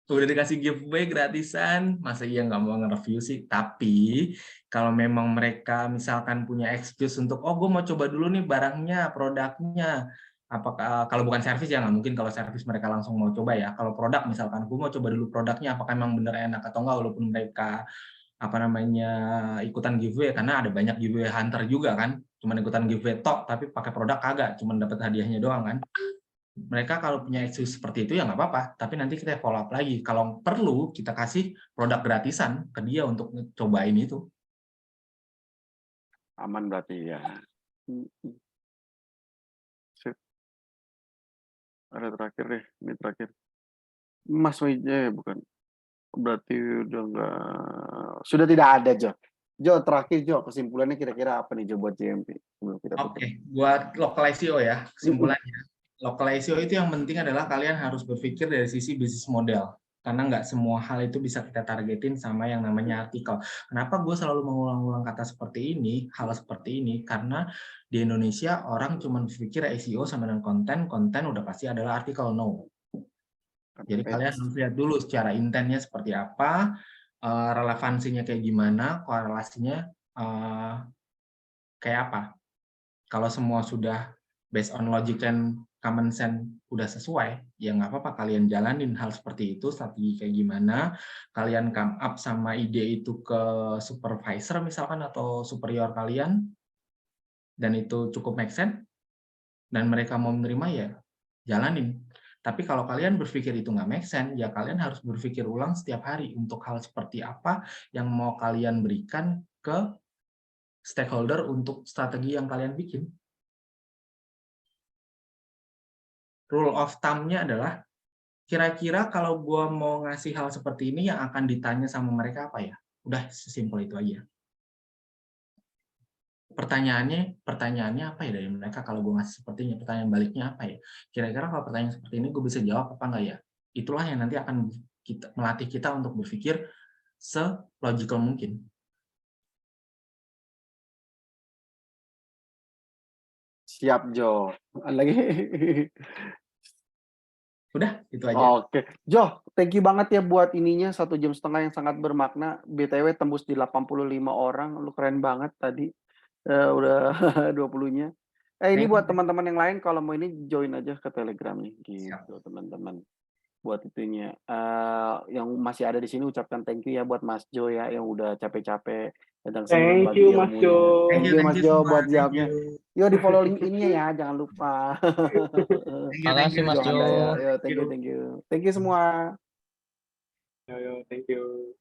Udah dikasih giveaway gratisan, masa iya nggak mau nge-review sih? Tapi kalau memang mereka misalkan punya excuse untuk, oh gue mau coba dulu nih barangnya, produknya, apakah kalau bukan servis ya nggak mungkin, kalau servis mereka langsung mau coba ya. Kalau produk misalkan, gue mau coba dulu produknya, apakah memang bener enak atau enggak, walaupun mereka ikutan giveaway, karena ada banyak giveaway hunter juga kan, cuman ikutan giveaway tok, tapi pakai produk kagak, cuman dapat hadiahnya doang kan. Mereka kalau punya excuse seperti itu ya nggak apa-apa, tapi nanti kita follow up lagi. Kalau perlu kita kasih produk gratisan ke dia untuk cobain itu.
Aman berarti ya. Sip. Ada terakhir deh, ini terakhir. Mas bukan. Berarti sudah tidak ada Jo. Jo terakhir Jo, kesimpulannya kira-kira apa nih Jo buat JMP?
Oke, buat local SEO ya kesimpulannya. Local SEO itu yang penting adalah kalian harus berpikir dari sisi bisnis model. Karena nggak semua hal itu bisa kita targetin sama yang namanya artikel. Kenapa gue selalu mengulang-ulang kata seperti ini, hal seperti ini? Karena di Indonesia orang cuma berpikir SEO sama dengan konten udah pasti adalah artikel, no. Jadi kalian harus lihat dulu secara intentnya seperti apa, relevansinya kayak gimana, korelasinya kayak apa. Kalau semua sudah based on logic and common sense udah sesuai, ya nggak apa-apa kalian jalanin hal seperti itu, strategi kayak gimana, kalian come up sama ide itu ke supervisor misalkan atau superior kalian, dan itu cukup make sense, dan mereka mau menerima ya jalanin. Tapi kalau kalian berpikir itu nggak make sense, ya kalian harus berpikir ulang setiap hari untuk hal seperti apa yang mau kalian berikan ke stakeholder untuk strategi yang kalian bikin. Rule of thumb-nya adalah, kira-kira kalau gue mau ngasih hal seperti ini yang akan ditanya sama mereka apa ya? Udah sesimpel itu aja. Pertanyaannya apa ya dari mereka kalau gue ngasih seperti ini? Pertanyaan baliknya apa ya? Kira-kira kalau pertanyaan seperti ini gue bisa jawab apa enggak ya? Itulah yang nanti akan melatih kita untuk berpikir se-logical mungkin.
Siap Jo. Lagi.
Udah, itu aja.
Oke. Jo, thank you banget ya buat ininya 1,5 jam yang sangat bermakna. BTW tembus di 85 orang. Lu keren banget tadi. Udah 20-nya. Ini
Thank
buat
you.
teman-teman yang lain kalau mau ini join aja ke Telegram nih gitu teman-teman. Buat itunya. Yang masih ada di sini ucapkan thank you ya buat Mas Jo ya yang udah capek-capek datang sini
Thank
berbagi
you, Mas
ilmunya.
Jo.
Thank you Mas Jo
semua.
buat
Thank
jawabnya.
you.
Yo di follow LinkedIn-nya ya, jangan lupa.
Makasih Mas Jo.
Yo, thank you. Thank you semua.
Yo, thank you.